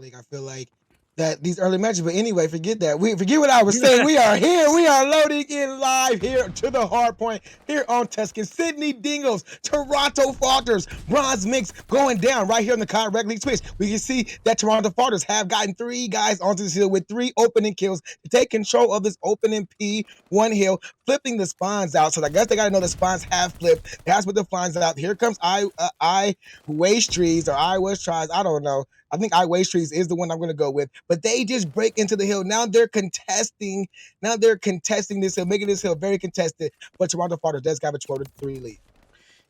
league. I feel like that these early matches, but anyway, forget that. Forget what I was saying. We are here. We are loading in live here to the hard point here on Tuscan. Sydney Dingoes, Toronto Falters, bronze mix going down right here on the COD Rec League Twitch. We can see that Toronto Falters have gotten 3 guys onto this hill with 3 opening kills to take control of this opening P1 hill, flipping the spawns out. So I guess they got to know the spawns have flipped. That's what the spawns out. Here comes I waste trees or I was tries. I don't know. I think I waste trees is the one I'm going to go with. But they just break into the hill. Now they're contesting. Now they're contesting this hill, making this hill very contested. But Toronto Falters does have a 12-3 lead.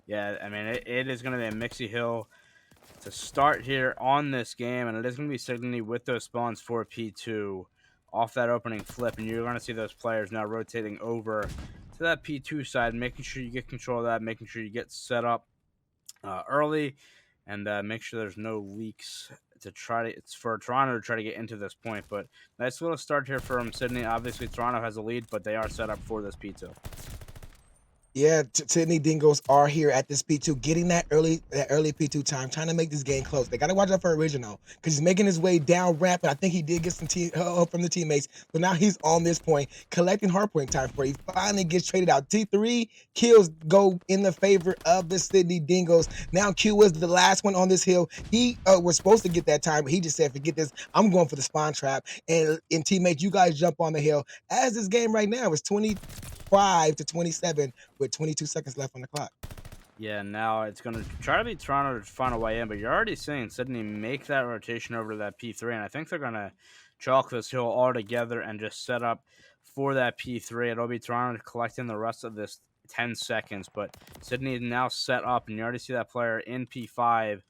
Yeah, I mean, it is going to be a mixy hill to start here on this game, and it is going to be Sydney with those spawns for P2 off that opening flip, and you're going to see those players now rotating over to that P2 side, making sure you get control of that, making sure you get set up early, and make sure there's no leaks to try to. It's for Toronto to try to get into this point, but nice little start here from Sydney. Obviously, Toronto has a lead, but they are set up for this P2. Yeah, Sydney Dingoes are here at this P2, getting that early P2 time, trying to make this game close. They got to watch out for Original because he's making his way down ramp, and I think he did get some help from the teammates. But now he's on this point, collecting hardpoint time for it. He finally gets traded out. T3 kills go in the favor of the Sydney Dingoes. Now Q was the last one on this hill. He was supposed to get that time, but he just said, forget this. I'm going for the spawn trap. And teammates, you guys jump on the hill. As this game right now is 25-27 with 22 seconds left on the clock. Yeah, now it's going to try to be Toronto to find a way in, but you're already seeing Sydney make that rotation over to that P3, and I think they're going to chalk this hill all together and just set up for that P3. It'll be Toronto collecting the rest of this 10 seconds, but Sydney is now set up, and you already see that player in P5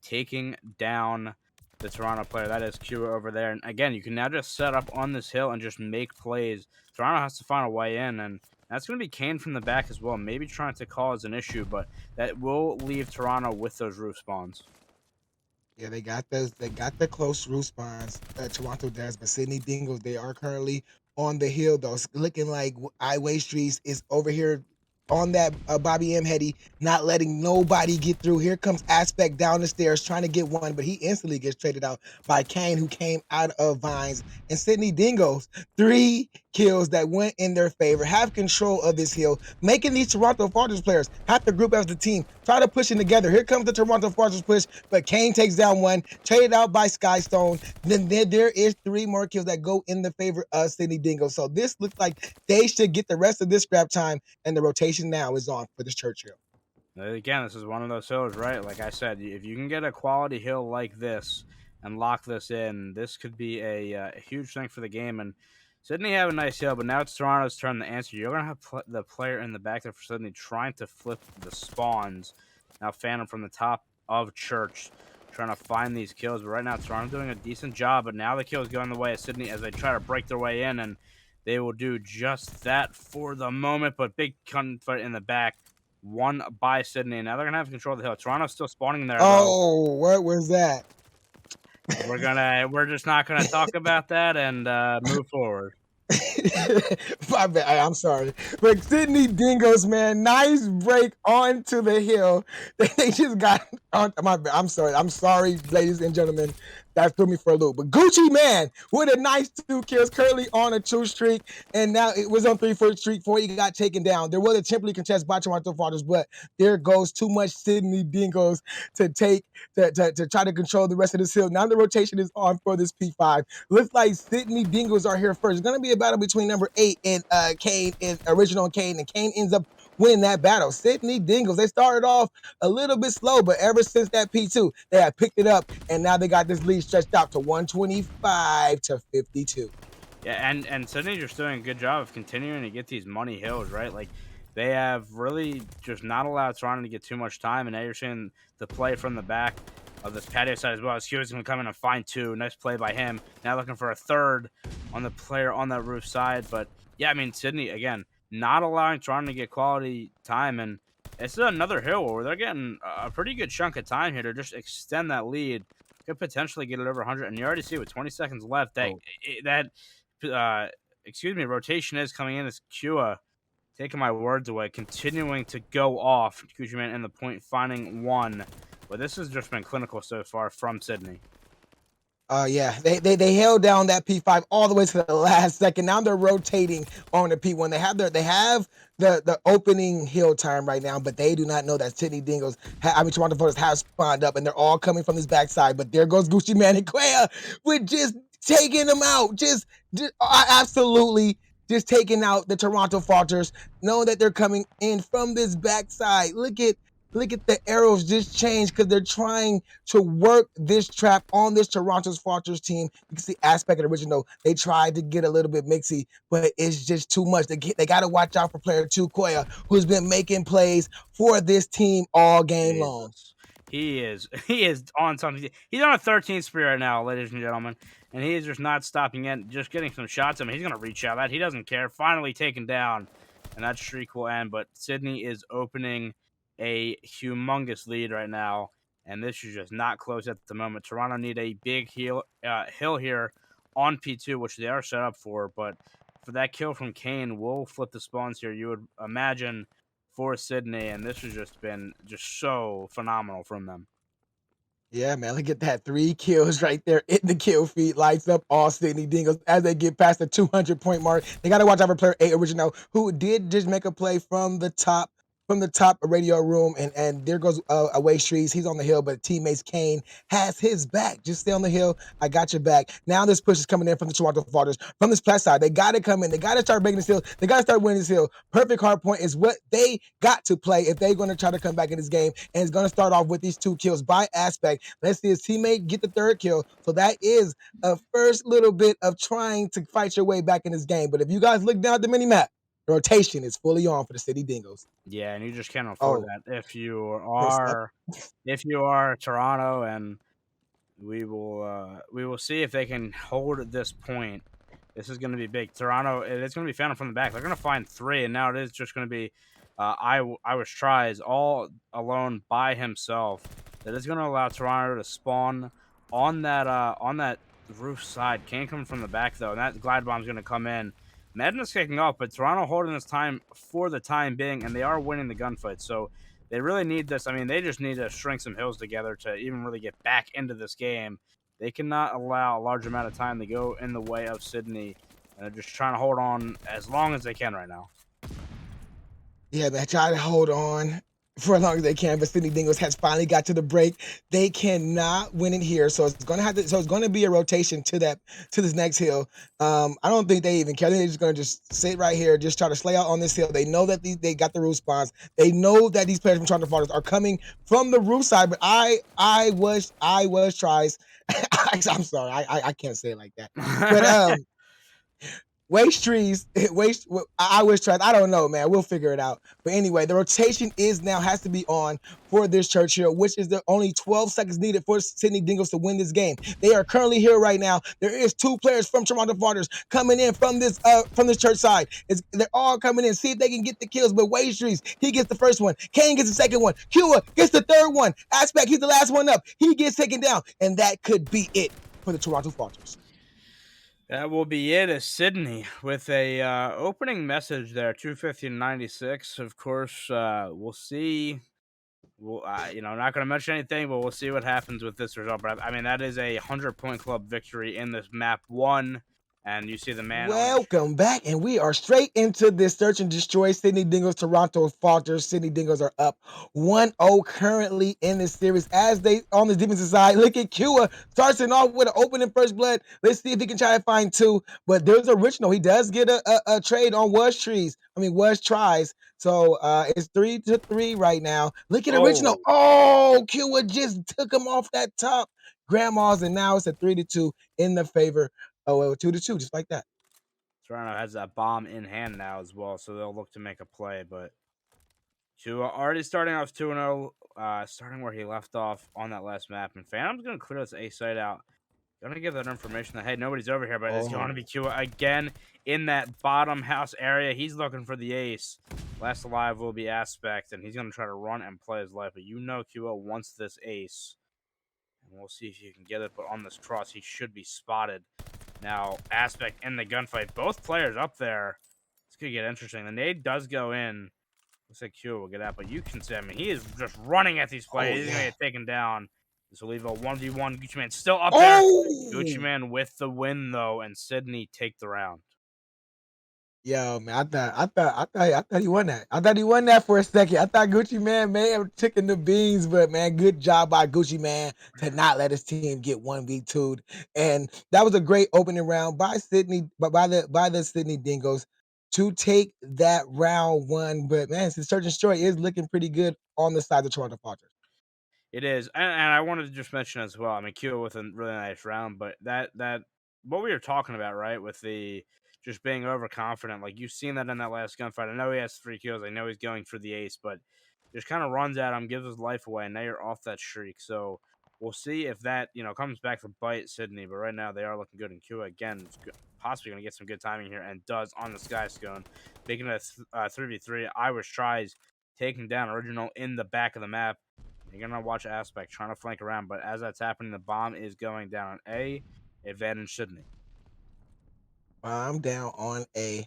taking down the Toronto player. That is Q over there. And again, you can now just set up on this hill and just make plays. Toronto has to find a way in, and that's going to be Kane from the back as well. Maybe trying to cause an issue, but that will leave Toronto with those roof spawns. Yeah, they got those. They got the close roof spawns. Toronto does, but Sydney Dingoes, they are currently on the hill though. It's looking like Iway Streets is over here on that Bobby M heady, not letting nobody get through. Here comes Aspect down the stairs trying to get one, but he instantly gets traded out by Kane, who came out of Vines. And Sydney Dingoes, 3 kills that went in their favor, have control of this hill, making these Toronto Falters players have to group as the team, try to push it together. Here comes the Toronto Falters push, but Kane takes down one, traded out by Skystone. Then there is 3 more kills that go in the favor of Sydney Dingoes. So this looks like they should get the rest of this scrap time, and the rotation now is on for this Churchill. Again, this is one of those hills, right? Like I said, if you can get a quality hill like this and lock this in, this could be a huge thing for the game. And Sydney have a nice hill, but now it's Toronto's turn to answer. You're going to have the player in the back there for Sydney trying to flip the spawns. Now Phantom from the top of Church trying to find these kills. But right now, Toronto doing a decent job, but now the kills going the way of Sydney as they try to break their way in, and they will do just that for the moment. But big gunfight in the back. Won by Sydney, and now they're gonna have control of the hill. Toronto's still spawning there. Oh, what was that? We're just not gonna talk about that and move forward. My bad. I'm sorry. But Sydney Dingoes, man, nice break onto the hill. They just got on my bad. I'm sorry, ladies and gentlemen. That threw me for a loop. But Gucci, man, with a nice 2 kills, currently on a 2 streak, and now it was on 3 for streak before he got taken down. There was a temporary contest by Toronto Falters, but there goes too much Sydney Dingoes to try to control the rest of this hill. Now the rotation is on for this P5. Looks like Sydney Dingoes are here first. It's gonna be a battle between number 8 and Kane, and Original Kane, and Kane ends up winning that battle. Sydney Dingoes, they started off a little bit slow, but ever since that P2, they have picked it up, and now they got this lead stretched out to 125-52. Yeah, and Sydney just doing a good job of continuing to get these money hills, right? Like, they have really just not allowed Toronto to get too much time, and now you're seeing the play from the back of this patio side as well. Hughes going to come in and find 2. Nice play by him. Now looking for a 3rd on the player on that roof side. But, yeah, I mean, Sydney, again, not allowing Toronto to get quality time, and it's another hill where they're getting a pretty good chunk of time here to just extend that lead. Could potentially get it over 100, and you already see with 20 seconds left that rotation is coming in as Kua taking my words away, continuing to go off. Gucci Man in the point, finding 1, but this has just been clinical so far from Sydney. Yeah, they held down that P5 all the way to the last second. Now they're rotating on the P1. They have the opening hill time right now, but they do not know that Sydney Dingoes, Toronto Falters have spawned up, and they're all coming from this backside. But there goes Gucci Man and Quaya with just taking them out, absolutely just taking out the Toronto Falters, knowing that they're coming in from this backside. Look at the arrows just change because they're trying to work this trap on this Toronto's Falters team. You can see Aspect and Original. They tried to get a little bit mixy, but it's just too much. They got to watch out for player 2, Koya, who's been making plays for this team all game long. Jesus. He is on something. He's on a 13 spree right now, ladies and gentlemen, and he is just not stopping in, just getting some shots. I mean, he's gonna reach out. That he doesn't care. Finally taken down, and that streak will end. But Sydney is opening a humongous lead right now, and this is just not close at the moment. Toronto need a big hill here on P2, which they are set up for. But for that kill from Kane, will flip the spawns here. You would imagine for Sydney, and this has just been just so phenomenal from them. Yeah, man, look at that. 3 kills right there in the kill feed. Lights up all Sydney Dingoes as they get past the 200-point mark. They got to watch out for player 8 Original, who did just make a play from the top radio room. And there goes away Streets. He's on the hill, but teammates Kane has his back. Just stay on the hill. I got your back. Now this push is coming in from the Toronto Falters. From this plus side, they got to come in. They got to start breaking this hill. They got to start winning this hill. Perfect hard point is what they got to play if they're going to try to come back in this game. And it's going to start off with these 2 kills by Aspect. Let's see his teammate get the 3rd kill. So that is a first little bit of trying to fight your way back in this game. But if you guys look down at the mini map, the rotation is fully on for the Sydney Dingoes. Yeah, and you just can't afford Oh, that first up. if you are Toronto, and we will see if they can hold this point. This is going to be big. Toronto, it's going to be Phantom from the back. They're going to find 3, and now it is just going to be I was tries all alone by himself. That is going to allow Toronto to spawn on that roof side. Can't come from the back though, and that glide bomb is going to come in. Madness kicking off, but Toronto holding this time for the time being, and they are winning the gunfight. So they really need this. I mean, they just need to shrink some hills together to even really get back into this game. They cannot allow a large amount of time to go in the way of Sydney, and they're just trying to hold on as long as they can right now. Yeah, man, try to hold on for as long as they can, but Sydney Dingoes has finally got to the break. They cannot win it here, so it's gonna be a rotation to this next hill. I don't think they even care. I think they're just gonna just sit right here, just try to slay out on this hill. They know that they got the roof spawns. They know that these players from Toronto Falters are coming from the roof side, but I was tries. I'm sorry, I can't say it like that. But waste trees, waste. I wish tries. I don't know, man. We'll figure it out. But anyway, the rotation has to be on for this Churchill, which is the only 12 seconds needed for Sydney Dingoes to win this game. They are currently here right now. There is 2 players from Toronto Falters coming in from this church side. They're all coming in. See if they can get the kills. But waste trees, he gets the first one. Kane gets the second one. Kua gets the 3rd one. Aspect, he's the last one up. He gets taken down, and that could be it for the Toronto Falters. That will be it as Sydney with a opening message there, 250-96. Of course, we'll see. We'll, not going to mention anything, but we'll see what happens with this result. But I mean, that is a 100-point club victory in this map 1. And you see the man. Welcome back, and we are straight into this search and destroy Sydney Dingoes, Toronto Falters. Sydney Dingoes are up 1-0 currently in this series as they on the defensive side. Look at Kua starting off with an opening first blood. Let's see if he can try to find 2. But there's Original. He does get a trade on was tries. So it's 3-3 right now. Look at Original. Oh, Kua just took him off that top. Grandma's, and now it's a 3-2 in the favor. Oh, well, 2-2, just like that. Toronto has that bomb in hand now as well, so they'll look to make a play. But Tua already starting off 2-0, starting where he left off on that last map. And Phantom's going to clear this A site out. Going to give that information that, hey, nobody's over here, but it's going to be Tua again in that bottom house area. He's looking for the ace. Last alive will be Aspect, and he's going to try to run and play his life. But you know Tua wants this ace. And we'll see if he can get it, but on this cross, he should be spotted. Now, Aspect in the gunfight. Both players up there. It's going to get interesting. The nade does go in. Looks like Q will get out, but you can see, I mean, he is just running at these players. He's going to get taken down. This will leave a 1v1. Gucci Man still up there. Gucci Oh! Man with the win, though, and Sydney take the round. Yo, man, I thought he won that. I thought he won that for a second. I thought Gucci Man may have taken the beans, but man, good job by Gucci Man to not let his team get 1v2'd. And that was a great opening round by Sydney, but by the Sydney Dingoes to take that round one. But man, since Search and Destroy is looking pretty good on the side of the Toronto Falters. It is, and I wanted to just mention as well. I mean, Kua with a really nice round, but that what we were talking about, right, with the just being overconfident. Like you've seen that in that last gunfight. I know he has 3 kills. I know he's going for the ace, but just kind of runs at him, gives his life away, and now you're off that streak. So we'll see if that comes back to bite Sydney. But right now they are looking good, and Kua again is possibly going to get some good timing here, and does on the Sky Scone, making it a 3v3. Irish tries taking down Original in the back of the map. You're going to watch Aspect trying to flank around, but as that's happening, the bomb is going down. Advantage Sydney. I'm down on A.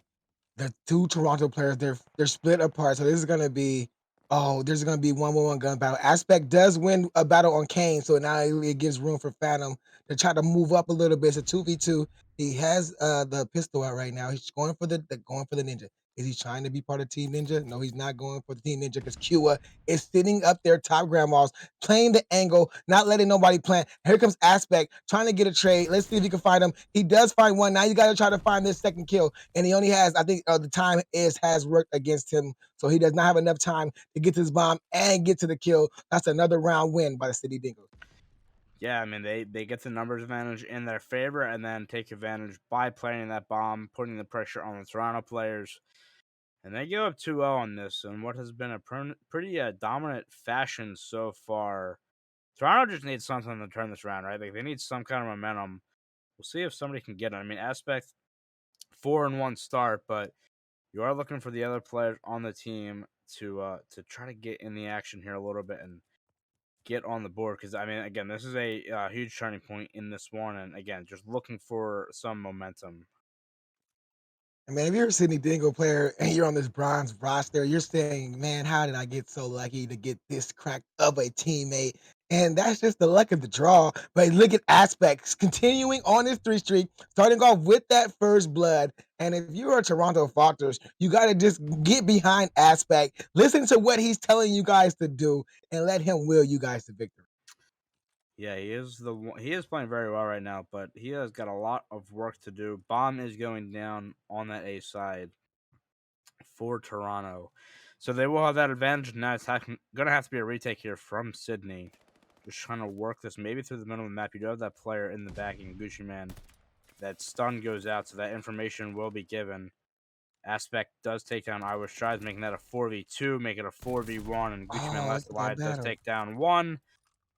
The two Toronto players, they're split apart. So this is gonna be there's gonna be 1v1 gun battle. Aspect does win a battle on Kane, so now it gives room for Phantom to try to move up a little bit. It's a 2v2. He has the pistol out right now. He's going for the ninja. Is he trying to be part of Team Ninja? No, he's not going for the Team Ninja because Kua is sitting up there, top grandmas, playing the angle, not letting nobody plant. Here comes Aspect trying to get a trade. Let's see if he can find him. He does find one. Now you got to try to find this second kill, and he only has, I think, the time has worked against him, so he does not have enough time to get to his bomb and get to the kill. That's another round win by the Sydney Dingoes. Yeah, I mean, they get the numbers advantage in their favor and then take advantage by planting that bomb, putting the pressure on the Toronto players. And they go up 2-0 on this in what has been a pretty dominant fashion so far. Toronto just needs something to turn this around, right? Like they need some kind of momentum. We'll see if somebody can get it. I mean, Aspect 4-1 start, but you are looking for the other players on the team to try to get in the action here a little bit and get on the board. Because I mean, again, this is a huge turning point in this one, and again, just looking for some momentum. I mean, if you're a Sydney Dingo player and you're on this bronze roster, you're saying, man, how did I get so lucky to get this crack of a teammate? And that's just the luck of the draw. But look at Aspects continuing on his 3 streak, starting off with that first blood. And if you're a Toronto Falters, you got to just get behind Aspect, listen to what he's telling you guys to do, and let him will you guys to victory. Yeah, he is playing very well right now, but he has got a lot of work to do. Bomb is going down on that A side for Toronto, so they will have that advantage. Now it's going to have to be a retake here from Sydney. Just trying to work this maybe through the middle of the map. You do have that player in the backing, Gucci Man. That stun goes out, so that information will be given. Aspect does take down Irish tries, making that a 4v2, make it a 4v1, and Gucci Man Oh, last look at that alive does battle. take down one.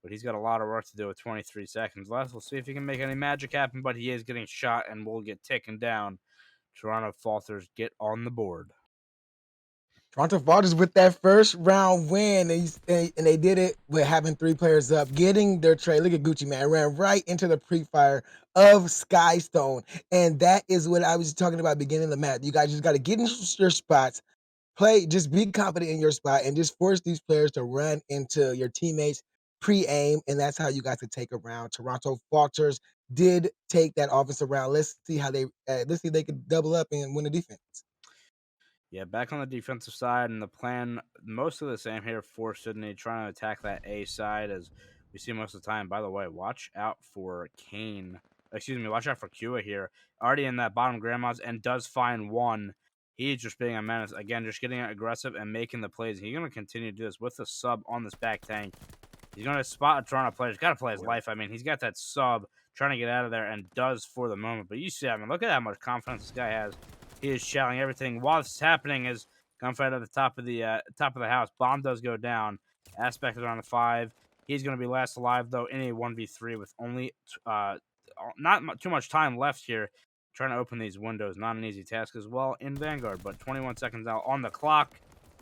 But he's got a lot of work to do with 23 seconds left. We'll see if he can make any magic happen, but he is getting shot and will get taken down. Toronto Falters get on the board. Toronto Falters with that first round win, and they did it with having 3 players up, getting their trade. Look at Gucci Man, ran right into the pre-fire of Skystone, and that is what I was talking about beginning of the match. You guys just got to get into your spots, play, just be confident in your spot, and just force these players to run into your teammates pre-aim, and that's how you guys could take a round. Toronto Falters did take that offensive round. Let's see if they could double up and win the defense. Yeah, back on the defensive side, and the plan mostly the same here for Sydney, trying to attack that A side as we see most of the time. By the way, watch out for Kane. Excuse me, watch out for Kua here. Already in that bottom grandma's and does find one. He's just being a menace. Again, just getting aggressive and making the plays. He's going to continue to do this with the sub on this back tank. He's going to spot a Toronto player. He's got to play his life. I mean, he's got that sub trying to get out of there and does for the moment. But you see, I mean, look at how much confidence this guy has. He is shouting everything while this is happening. Is gunfight at the top of the house. Bomb does go down. Aspect is on the 5. He's going to be last alive though in a 1v3 with only not too much time left here. Trying to open these windows, not an easy task as well in Vanguard. But 21 seconds out on the clock.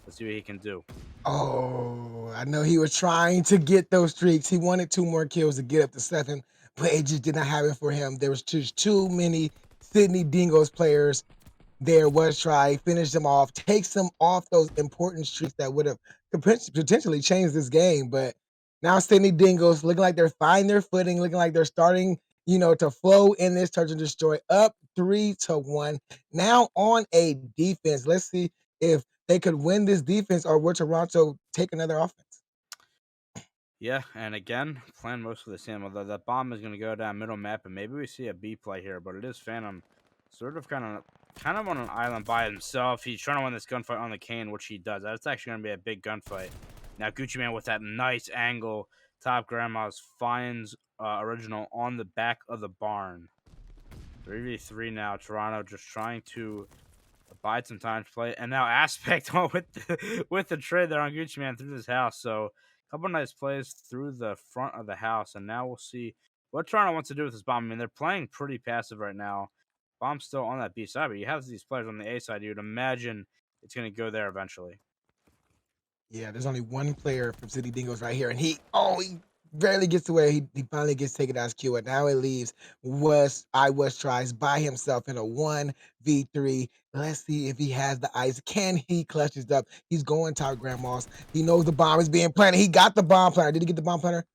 Let's see what he can do. Oh, I know he was trying to get those streaks. He wanted 2 more kills to get up to 7, but it just did not happen for him. There was just too many Sydney Dingoes players. There was try, finish them off, takes them off those important streaks that would have potentially changed this game. But Now Sydney Dingoes looking like they're finding their footing, looking like they're starting, to flow in this touch and destroy, up 3-1. Now on a defense. Let's see if they could win this defense, or will Toronto take another offense? Yeah, and again, playing most of the same. Although that bomb is going to go down middle map, and maybe we see a B play here, but it is Phantom, sort of kind of on an island by himself. He's trying to win this gunfight on the Kane, which he does. That's actually going to be a big gunfight. Now Gucci Man with that nice angle, top grandma's finds original on the back of the barn. 3v3 now. Toronto just trying to bide some time to play, and now Aspect on with the trade there on Gucci Man through this house. So a couple nice plays through the front of the house, and now we'll see what Toronto wants to do with this bomb. I mean, they're playing pretty passive right now. Bomb's still on that B side, but you have these players on the A side. You'd imagine it's going to go there eventually. Yeah, there's only one player from City Dingoes right here, and he barely gets away. He finally gets taken out as Q, and now it leaves was tries by himself in a 1v3. Let's see if he has the ice. Can he clutch this up? He's going top grandmas. He knows the bomb is being planted. He got the bomb planter. Did he get the bomb planter?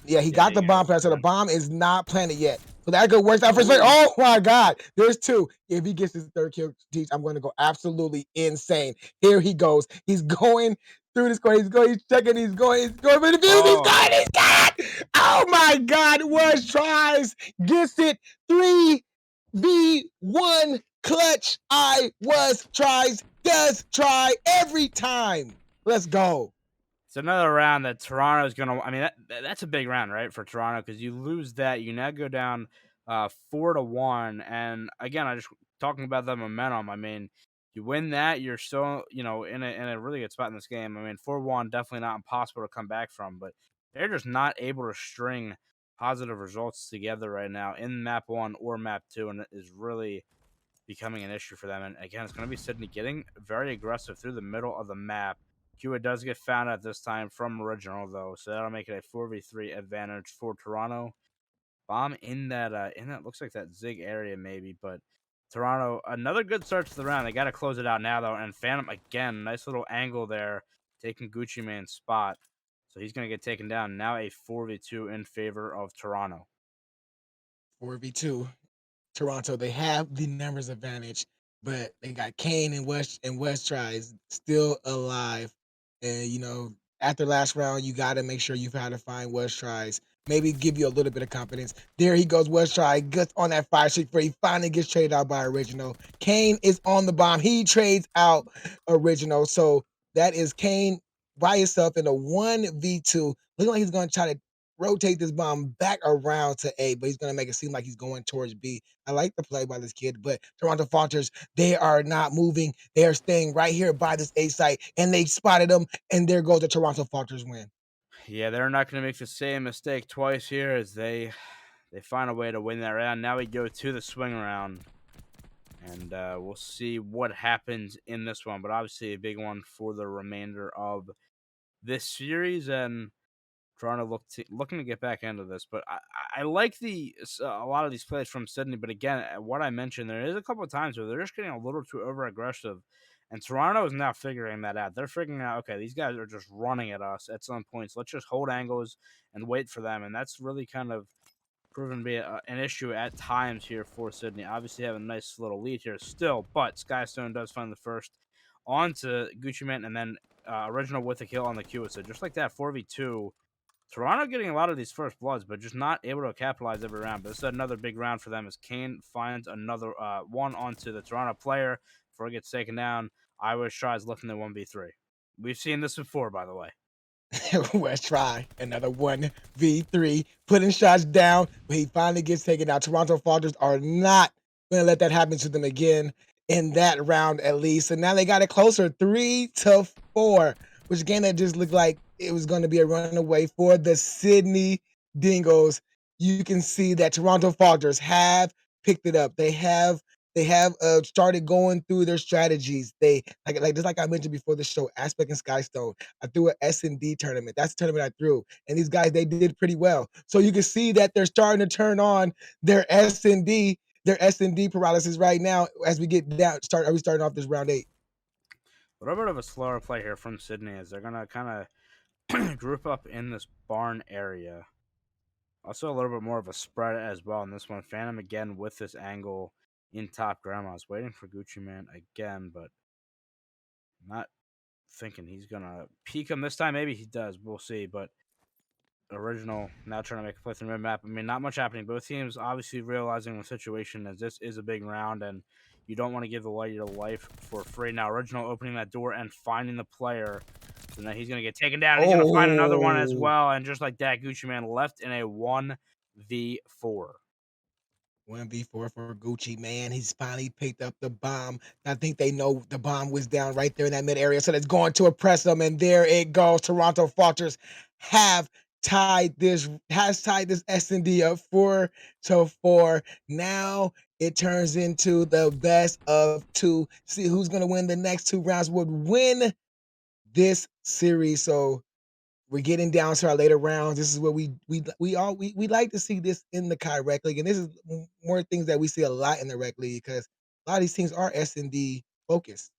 Yeah, he Yeah, got you the got bomb it. planted, so the bomb is not planted yet. So that could work out for Slade. Oh, Oh my God, there's two. If he gets his third kill, geez, I'm going to go absolutely insane. Here he goes. He's going through the square. He's going. He's checking. He's going for the views. He's oh, got it. He's got it. Oh my God, was tries, gets it. 3v1 clutch. I was tries. Does try every time. Let's go. it's another round that Toronto's going to. I mean, that's a big round, right, for Toronto, because you lose that, you now go down 4-1, and again, I just talking about the momentum. I mean, you win that, you're still in a really good spot in this game. I mean, 4-1 definitely not impossible to come back from, but they're just not able to string positive results together right now in map one or map two, and it is really becoming an issue for them. And again, it's going to be Sydney getting very aggressive through the middle of the map. Kua does get found out this time from original though, so that'll make it a 4v3 advantage for Toronto. Bomb in that looks like that zig area maybe, but Toronto, another good start to the round. They got to close it out now though, and Phantom again, nice little angle there, taking Gucci Man's spot. So he's going to get taken down. Now a 4v2 in favor of Toronto. 4v2. Toronto, they have the numbers advantage, but they got Kane and West tries still alive. And after last round, you got to make sure you've had to find West tries. Maybe give you a little bit of confidence. There he goes, West try gets on that 5-6 where he finally gets traded out by Original. Kane is on the bomb. He trades out Original. So that is Kane by himself in a 1v2. Looking like he's going to try to rotate this bomb back around to A, but he's going to make it seem like he's going towards B. I like the play by this kid, but Toronto Falters, they are not moving. They are staying right here by this A site, and they spotted them, and there goes the Toronto Falters win. Yeah, they're not going to make the same mistake twice here as they find a way to win that round. Now we go to the swing round, and we'll see what happens in this one. But obviously, a big one for the remainder of this series, and Toronto looking to get back into this. But I like a lot of these plays from Sydney. But again, what I mentioned, there is a couple of times where they're just getting a little too over aggressive. And Toronto is now figuring that out. They're figuring out, okay, these guys are just running at us at some points. Let's just hold angles and wait for them. And that's really kind of proven to be an issue at times here for Sydney. Obviously, have a nice little lead here still, but Skystone does find the first onto Gucci Man, and then Original with a kill on the Q. So just like that, 4v2. Toronto getting a lot of these first bloods, but just not able to capitalize every round. But this is another big round for them as Kane finds another one onto the Toronto player before he gets taken down. Irish tries lifting the 1v3. We've seen this before, by the way. West try another 1v3, putting shots down, but he finally gets taken out. Toronto Falters are not going to let that happen to them again in that round, at least. And now they got it closer, 3-4, which again, that just looked like it was going to be a runaway for the Sydney Dingoes. You can see that Toronto Falters have picked it up. They have started going through their strategies. They just like I mentioned before the show, Aspect and Skystone. I threw a S&D tournament. That's the tournament I threw. And these guys, they did pretty well. So you can see that they're starting to turn on their S&D paralysis right now as we get down. Are we starting off this round 8? A little bit of a slower play here from Sydney as they're going to kind of group up in this barn area. Also, a little bit more of a spread as well in this one. Phantom again with this angle in top ground. I was waiting for Gucci Man again, but not thinking he's gonna peek him this time. Maybe he does. We'll see. But original now trying to make a play through the mid map. I mean, not much happening. Both teams obviously realizing the situation as this is a big round and you don't want to give the light your life for free. Now, original opening that door and finding the player. So now he's going to get taken down. And he's going to find another one as Oh, well. And just like that, Gucci Man left in a 1v4. 1v4 for Gucci, man. He's finally picked up the bomb. I think they know the bomb was down right there in that mid area, so that's going to oppress them. And there it goes. Toronto Falters have tied this S&D up 4-4. Now it turns into the best of two. See who's gonna win the next two rounds would win this series. So we're getting down to our later rounds. This is what we like to see this in the Kai Rec League, and this is more things that we see a lot in the Rec League because a lot of these teams are S&D focused.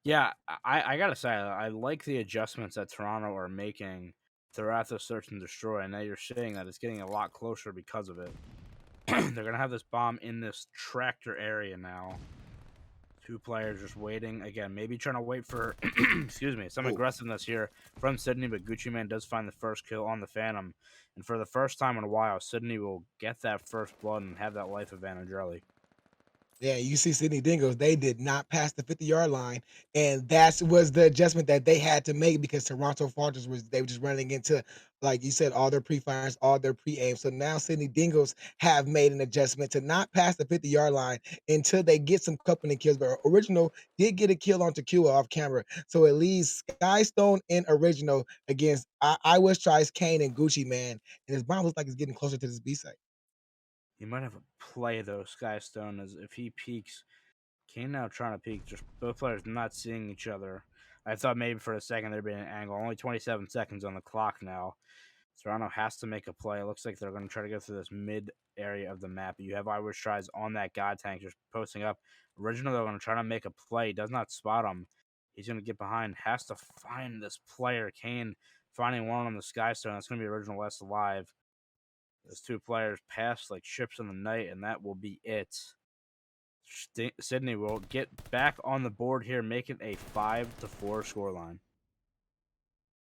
Yeah, I got to say, I like the adjustments that Toronto are making throughout the search and destroy. And now you're seeing that it's getting a lot closer because of it. They're going to have this bomb in this tractor area now. Two players just waiting. Again, maybe trying to wait for, excuse me, some Oh, aggressiveness here from Sydney, but Gucci Man does find the first kill on the Phantom. And for the first time in a while, Sydney will get that first blood and have that life advantage early. yeah, you see Sydney Dingoes, they did not pass the 50-yard line, and that was the adjustment that they had to make because Toronto Falters they were just running into, like you said, all their pre-fires, all their pre-aims. So now Sydney Dingoes have made an adjustment to not pass the 50-yard line until they get some company kills. But Original did get a kill on Tequila off camera. So it leaves Skystone and Original against I Was Tries, Kane, and Gucci Man. And his bomb looks like it's getting closer to this B site. He might have a play, though, Skystone, as if he peeks. Kane now trying to peek, just both players not seeing each other. I thought maybe for a second there'd be an angle. Only 27 seconds on the clock now. Toronto has to make a play. It looks like they're going to try to go through this mid area of the map. You have Irish tries on that God tank just posting up. Original, they're going to try to make a play. Does not spot him. He's going to get behind. Has to find this player. Kane finding one on the Skystone. That's going to be Original last alive. Those two players pass like ships in the night, and that will be it. Sydney will get back on the board here, making a 5-4 scoreline.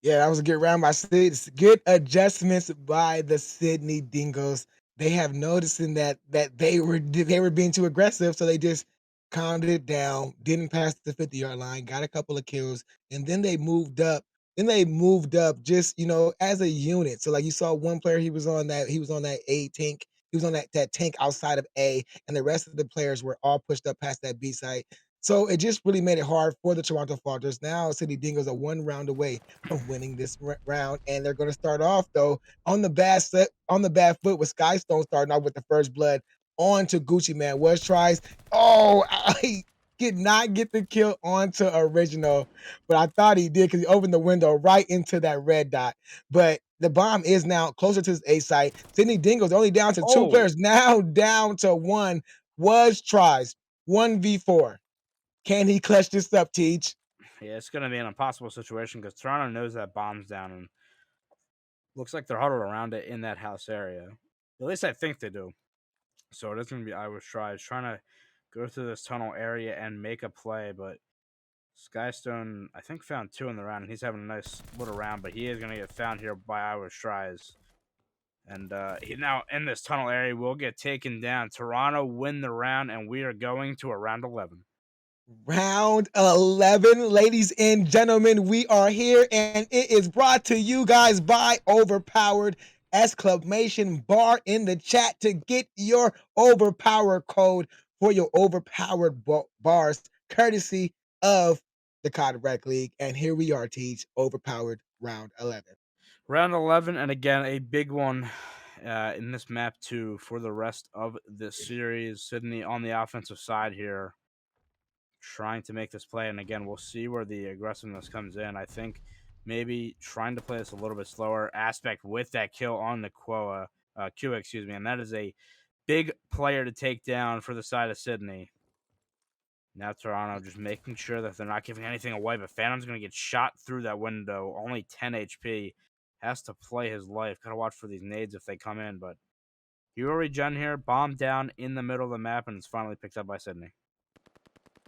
Yeah, that was a good round by Sydney. Good adjustments by the Sydney Dingoes. They have noticing that they were being too aggressive, so they just calmed it down, didn't pass the 50-yard line, got a couple of kills, and then they moved up. Then they moved up just, as a unit. So like you saw one player, he was on that A tank. He was on that tank outside of A, and the rest of the players were all pushed up past that B site. So it just really made it hard for the Toronto Falters. Now Sydney Dingoes are one round away from winning this round, and they're going to start off though on the bad foot with Skystone starting off with the first blood on to Gucci Man. Was tries. Oh, I did not get the kill onto Original, but I thought he did because he opened the window right into that red dot. But the bomb is now closer to his A site. Sydney Dingo's only down to two Oh, players, now down to one. Was tries 1v4. Can he clutch this up, Teach? yeah, it's going to be an impossible situation because Toronto knows that bomb's down and looks like they're huddled around it in that house area. At least I think they do. So it is going to be Irish tries trying to go through this tunnel area and make a play, but Skystone, I think, found two in the round, and he's having a nice little round, but he is going to get found here by Irish tries. And he now in this tunnel area will get taken down. Toronto win the round, and we are going to a round 11. Round 11, ladies and gentlemen, we are here, and it is brought to you guys by Overpowered. Exclamation bar in the chat to get your Overpower code for your Overpowered bars, courtesy of the COD Rec League. And here we are, Teach, Overpowered round 11. Round 11, and again, a big one in this map, too, for the rest of this series. Sydney on the offensive side here, trying to make this play. And again, we'll see where the aggressiveness comes in. I think maybe trying to play this a little bit slower aspect with that kill on the Q, excuse me. And that is a big player to take down for the side of Sydney. Now Toronto just making sure that they're not giving anything away, but Phantom's going to get shot through that window. Only 10 HP. Has to play his life. Gotta watch for these nades if they come in, but hero regen here, bomb down in the middle of the map, and it's finally picked up by Sydney.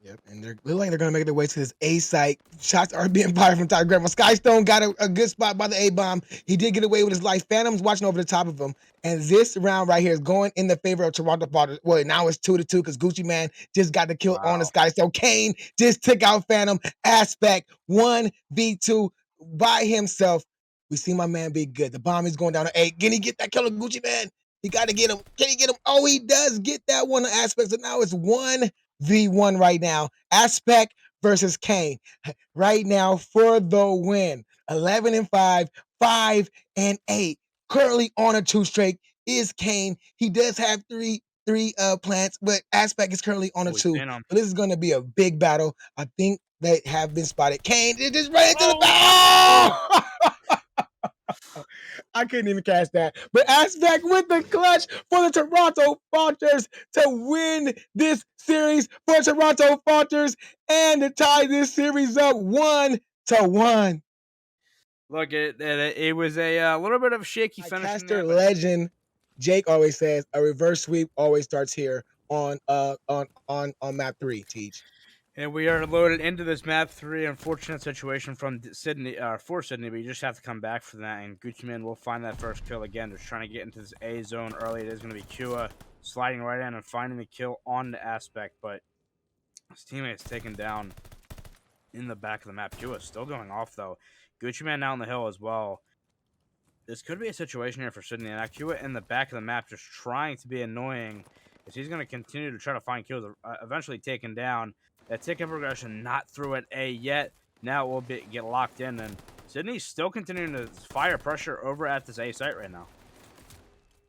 Yep, and they're look like they're gonna make their way to this A site. Shots are being fired from top grandma. Skystone got a good spot by the A bomb. He did get away with his life. Phantom's watching over the top of him. And this round right here is going in the favor of Toronto Falters. Well, now it's 2-2 because Gucci Man just got the kill on the Wow. Skystone. Kane just took out Phantom. Aspect 1v2 by himself. We see my man be good. The bomb is going down to 8. Can he get that killer, Gucci Man? He got to get him. Can he get him? Oh, he does get that one aspect. So now it's 1v1 right now. Aspect versus Kane right now for the win. 11-5, 5-8. Currently on a 2 streak is Kane. He does have three plants, but Aspect is currently on a We've 2. seen him. So this is going to be a big battle. I think they have been spotted. Kane it just ran into the Oh! battle. I couldn't even catch that. But Aspect with the clutch for the Toronto Falters to win this series for Toronto Falters and to tie this series up 1-1. Look, it was a little bit of shaky My finishing caster there, but legend Jake always says a reverse sweep always starts here on map 3, Teach. and we are loaded into this map 3. Unfortunate situation from Sydney, for Sydney, but you just have to come back for that. And Gucci Man will find that first kill again. Just trying to get into this A zone early. It is going to be Kua sliding right in and finding the kill on the Aspect, but his teammate's taken down in the back of the map. Kua still going off though. Gucci Man now on the hill as well. This could be a situation here for Sydney. And Akua in the back of the map just trying to be annoying as he's going to continue to try to find kills, eventually taken down. That ticket progression not through at A yet. Now it will get locked in. And Sydney's still continuing to fire pressure over at this A site right now.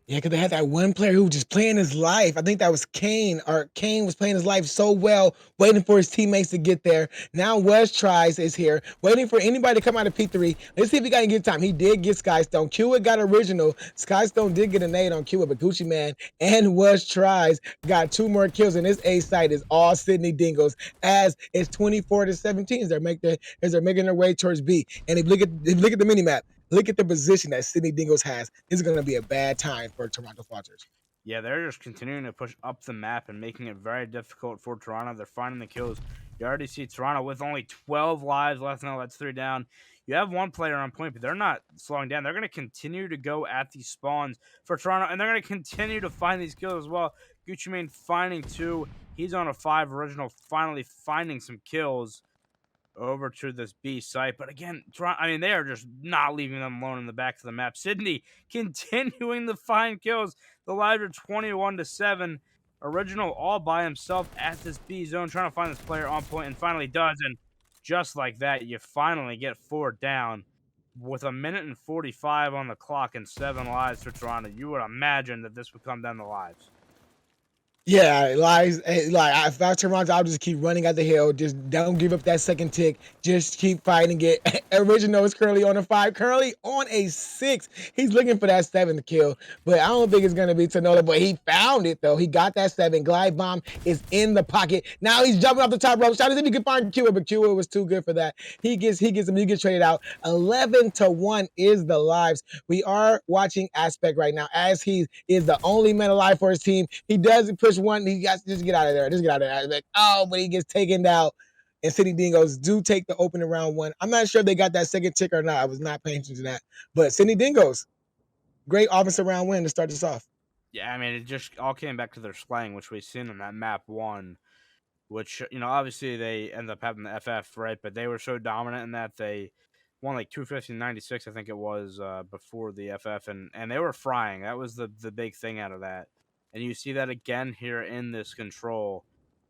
Yeah, because they had that one player who was just playing his life. I think that was Kane, or Kane was playing his life so well, waiting for his teammates to get there. Now Wes Tries is here, waiting for anybody to come out of P3. Let's see if he got any good time. He did get Skystone. Kua got original. Skystone did get a nade on Kua, but Gucci Man and Wes Tries got 2 more kills, and this A site is all Sydney Dingoes as it's 24-17 as they're making their way towards B. And if you look at the mini map, look at the position that Sydney Dingoes has. This is going to be a bad time for Toronto Falters. Yeah, they're just continuing to push up the map and making it very difficult for Toronto. They're finding the kills. You already see Toronto with only 12 lives left. Now that's 3 down. You have one player on point, but they're not slowing down. They're going to continue to go at these spawns for Toronto, and they're going to continue to find these kills as well. Gucci Mane finding 2. He's on a 5 original, finally finding some kills over to this B site. But again, I mean, they are just not leaving them alone in the back of the map. Sydney continuing to find kills. The lives are 21-7. Original all by himself at this B zone, trying to find this player on point, and finally does. And just like that, you finally get 4 down with 1:45 on the clock and 7 lives for Toronto. You would imagine that this would come down to lives. Yeah, like if I was Toronto, I'll just keep running at the hill. Just don't give up that second tick. Just keep fighting it. Original is currently on a 5, currently on a 6. He's looking for that 7th kill, but I don't think it's gonna be Tanola. But he found it though. He got that 7. Glide bomb is in the pocket. Now he's jumping off the top rope. Shout out if he can find Kua, but Kua was too good for that. He gets traded out. 11-1 is the lives. We are watching Aspect right now as he is the only man alive for his team. He does push one. He got just get out of there. Just get out of there. Like, oh, but he gets taken out. And Sydney Dingoes do take the opening round 1. I'm not sure if they got that second tick or not. I was not paying attention to that. But Sydney Dingoes, great offensive round win to start this off. Yeah, I mean, it just all came back to their slang, which we've seen on that map 1. Which, obviously they end up having the FF, right? But they were so dominant in that they won like 250-96, I think it was, before the FF, and they were frying. That was the big thing out of that. And you see that again here in this control.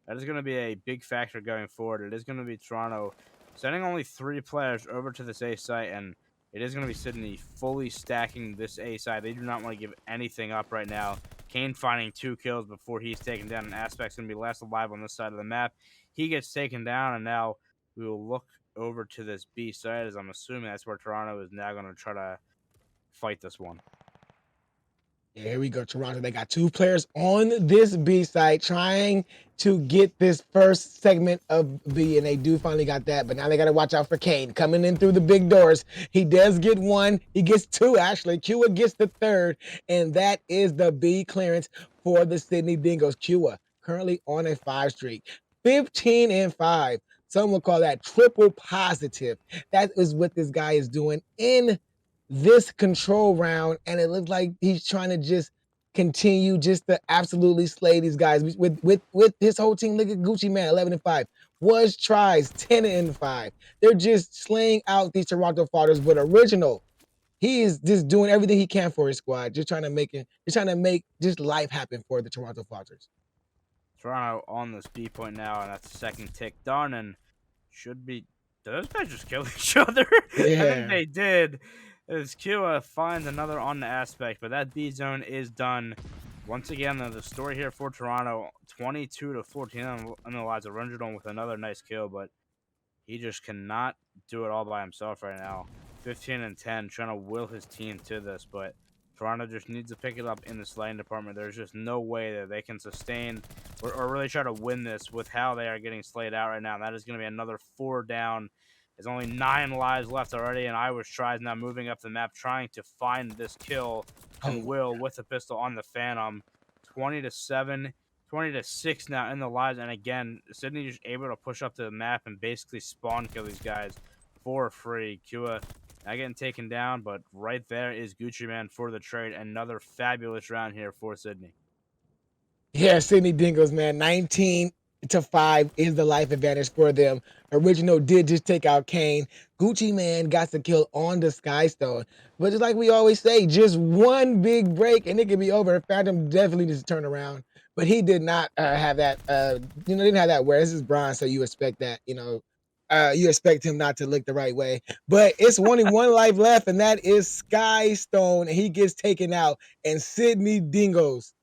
That is going to be a big factor going forward. It is going to be Toronto sending only 3 players over to this A site, and it is going to be Sydney fully stacking this A site. They do not want to give anything up right now. Kane finding 2 kills before he's taken down, and Aspect's going to be last alive on this side of the map. He gets taken down, and now we will look over to this B side, as I'm assuming that's where Toronto is now going to try to fight this one. Yeah, here we go, Toronto. They got 2 players on this B site trying to get this first segment of B, and they do finally got that. But now they got to watch out for Kane coming in through the big doors. He does get 1. He gets 2, actually. Kua gets the 3rd, and that is the B clearance for the Sydney Dingoes. Kua currently on a 5 streak, 15-5. Some will call that triple positive. That is what this guy is doing in this control round, and it looks like he's trying to just continue just to absolutely slay these guys with his whole team. Look at Gucci Man, 11-5. Was tries 10-5. They're just slaying out these Toronto Falters, but original. He is just doing everything he can for his squad, just trying to make just life happen for the Toronto Falters. Toronto on this B point now, and that's the second tick done, and should be. Did those guys just kill each other? I think Yeah. they did. As Kua finds another on the aspect, but that B zone is done. Once again, the story here for Toronto, 22-14 on the lives of Rundgren with another nice kill, but he just cannot do it all by himself right now. 15-10, trying to will his team to this, but Toronto just needs to pick it up in the slaying department. There's just no way that they can sustain or really try to win this with how they are getting slayed out right now. That is going to be another 4 down. There's only 9 lives left already, and Irish tries now moving up the map, trying to find this kill, Oh and my will God. with the pistol on the Phantom. 20-7. 20-6 now in the lives, and again, Sydney just able to push up to the map and basically spawn kill these guys for free. Kua not getting taken down, but right there is Gucci Man for the trade. Another fabulous round here for Sydney. Yeah, Sydney Dingoes, man. 19-5 is the life advantage for them. Original did just take out Kane. Gucci Man got the kill on the Skystone. But just like we always say, just one big break and it could be over. Phantom definitely needs to turn around. But he did not have that, didn't have that where this is bronze, so you expect that, you expect him not to look the right way. But it's only one life left, and that is Skystone. And he gets taken out. And Sydney Dingoes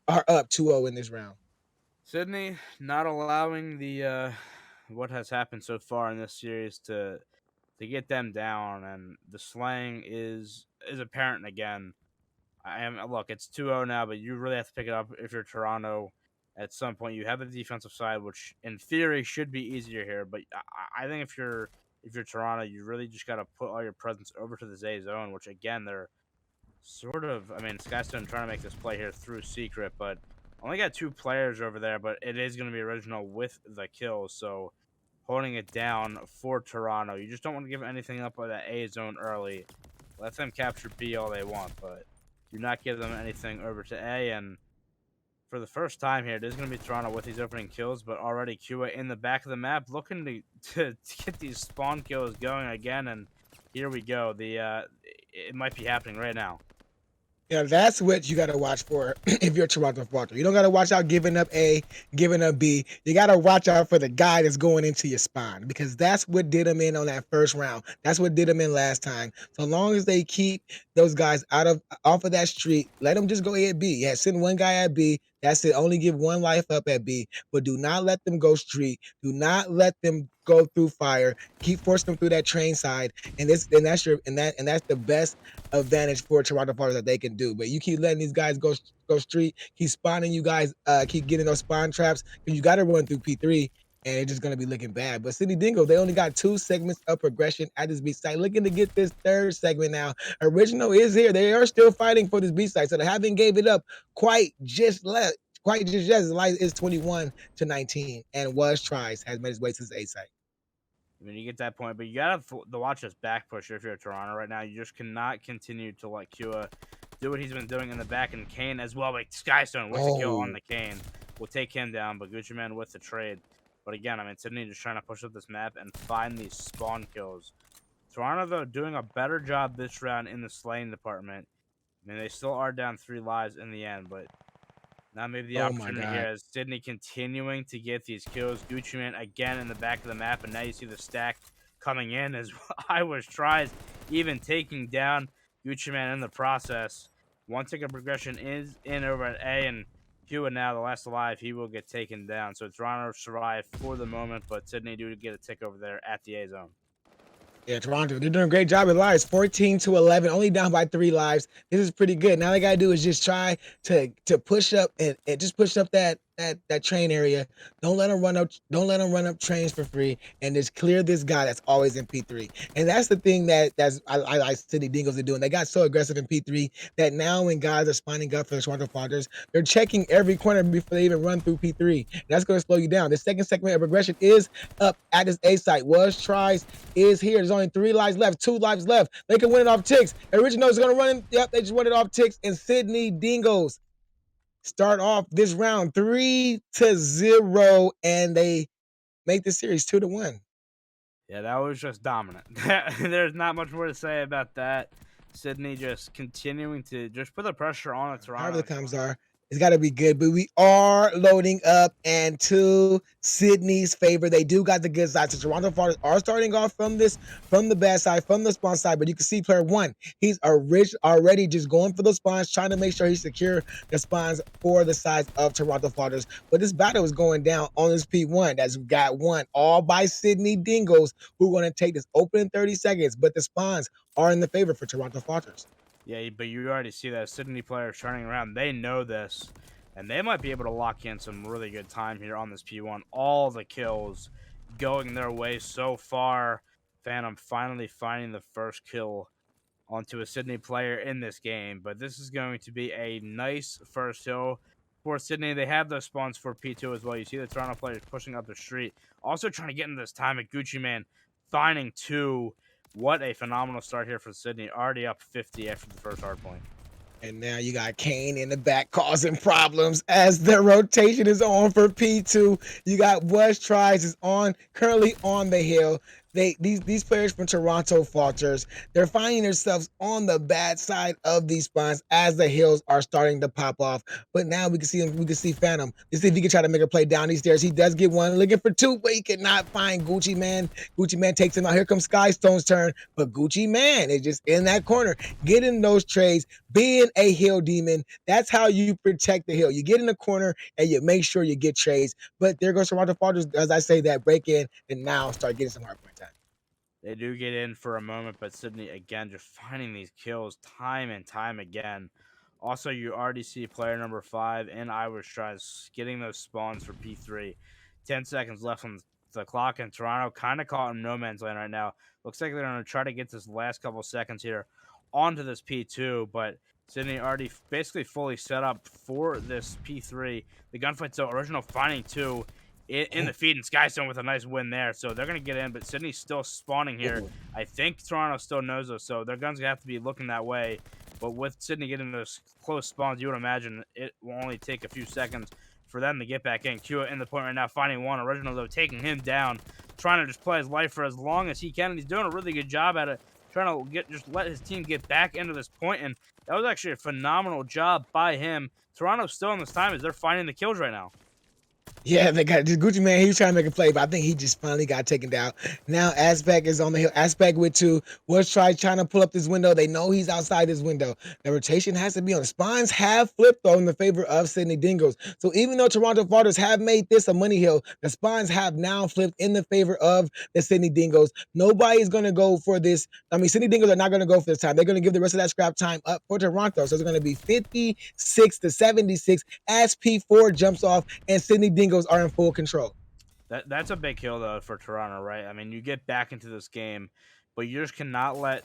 are up 2-0 in this round. Sydney not allowing the what has happened so far in this series to get them down, and the slaying is apparent again. I am look, it's 2-0 now, but you really have to pick it up if you're Toronto. At some point, you have the defensive side, which in theory should be easier here. But I think if you're Toronto, you really just got to put all your presence over to the Zay zone, which again they're sort of. I mean, Skystone trying to make this play here through secret, but only got 2 players over there. But it is going to be original with the kills, so holding it down for Toronto. You just don't want to give anything up by that A zone early. Let them capture B all they want, but do not give them anything over to A. And for the first time here, it is going to be Toronto with these opening kills, but already Kua in the back of the map looking to get these spawn kills going again. And here we go. It might be happening right now. Yeah, that's what you got to watch for if you're a Toronto Falter. You don't got to watch out giving up A, giving up B. You got to watch out for the guy that's going into your spawn because that's what did him in on that first round. That's what did him in last time. So long as they keep those guys off of that street, let them just go A at B. Yeah, send one guy at B. That's it. Only give one life up at B, but do not let them go street. Do not let them go through fire. Keep forcing them through that train side, and that's the best advantage for Toronto Falters that they can do. But you keep letting these guys go street, keep spawning you guys, keep getting those spawn traps, and you got to run through P3, and it's just gonna be looking bad. But Sydney Dingo, they only got 2 segments of progression at this B site, looking to get this 3rd segment now. Original is here; they are still fighting for this B site, so they haven't gave it up quite just left. Quite just yet. The light is 21-19, and was tries has made his way to the A site. I mean, you get that point, but you gotta watch this back pusher if you're Toronto right now. You just cannot continue to let Kua do what he's been doing in the back, and Kane as well. Like Skystone with the kill on Oh, the Kane will take him down, but Gucci Man with the trade. But again, I mean, Sydney just trying to push up this map and find these spawn kills. Toronto, though, doing a better job this round in the slaying department. I mean, they still are down 3 lives in the end, but now maybe the oh my opportunity here God. is Sydney continuing to get these kills. Gucci Man again in the back of the map, and now you see the stack coming in as Irish tries even taking down Gucci Man in the process. One tick of progression is in over at A, and Kua now the last alive. He will get taken down. So Toronto survive for the moment, but Sydney do get a tick over there at the A zone. Yeah, Toronto, they're doing a great job with lives. 14-11, only down by 3 lives. This is pretty good. Now they gotta do is just try to push up and just push up that train area. Don't let them run up. Don't let them run up trains for free, and just clear this guy that's always in P3. And that's the thing that's I like Sydney Dingoes are doing. They got so aggressive in P3 that now when guys are spawning up for the Toronto Falters, they're checking every corner before they even run through P3. And that's going to slow you down. The second segment of progression is up at this A site. Was tries is here. There's only 3 lives left, 2 lives left. They can win it off ticks. Original is going to run in. Yep, they just won it off ticks. And Sydney Dingoes start off this round 3-0, and they make the series 2-1. Yeah, that was just dominant. There's not much more to say about that. Sydney just continuing to just put the pressure on Toronto. However the comms are, it's got to be good. But we are loading up, and to Sydney's favor, they do got the good side. So Toronto Falters are starting off from the bad side, from the spawn side. But you can see player 1, he's already just going for the spawns, trying to make sure he secure the spawns for the sides of Toronto Falters. But this battle is going down on this P1 that's got won all by Sydney Dingoes, who are going to take this opening 30 seconds. But the spawns are in the favor for Toronto Falters. Yeah, but you already see that Sydney players turning around. They know this, and they might be able to lock in some really good time here on this P1. All the kills going their way so far. Phantom finally finding the first kill onto a Sydney player in this game, but this is going to be a nice first kill for Sydney. They have those spawns for P2 as well. You see the Toronto players pushing up the street, also trying to get into this time at Gucci Man, finding 2. What a phenomenal start here for Sydney. Already up 50 after the first hard point. And now you got Kane in the back causing problems as the rotation is on for P2. You got Was Tries is currently on the hill. These players from Toronto Falters, they're finding themselves on the bad side of these spawns as the hills are starting to pop off. But now we can see Phantom. Let's see if he can try to make a play down these stairs. He does get one, looking for 2, but he cannot find Gucci Man. Gucci Man takes him out. Here comes Skystone's turn, but Gucci Man is just in that corner, getting those trades, being a hill demon. That's how you protect the hill. You get in the corner and you make sure you get trades. But there goes Toronto Falters, as I say, that break in and now start getting some hard point time. They do get in for a moment, but Sydney, again, just finding these kills time and time again. Also, you already see player number 5 and Irish tries getting those spawns for P3. 10 seconds left on the clock, and Toronto kind of caught in no man's land right now. Looks like they're going to try to get this last couple seconds here onto this P2, but Sydney already basically fully set up for this P3. The gunfight's so original, finding 2 in the feed, and Skystone with a nice win there. So they're going to get in, but Sydney's still spawning here. I think Toronto still knows this, so their guns have to be looking that way. But with Sydney getting those close spawns, you would imagine it will only take a few seconds for them to get back in. Q in the point right now, finding 1. Original, though, taking him down, trying to just play his life for as long as he can, and he's doing a really good job at it, trying to just let his team get back into this point, and that was actually a phenomenal job by him. Toronto's still in this time as they're finding the kills right now. Yeah, they got Gucci Man. He was trying to make a play, but I think he just finally got taken down. Now Aspect is on the hill. Aspect with 2. Was trying to pull up this window. They know he's outside this window. The rotation has to be on. The spawns have flipped though in the favor of Sydney Dingoes. So even though Toronto Falters have made this a money hill, the spawns have now flipped in the favor of the Sydney Dingoes. Nobody is going to go for this. I mean, Sydney Dingoes are not going to go for this time. They're going to give the rest of that scrap time up for Toronto. So it's going to be 56-76 as P4 jumps off and Sydney Dingoes are in full control. That's a big kill though for Toronto, right? I mean, you get back into this game, but you just cannot let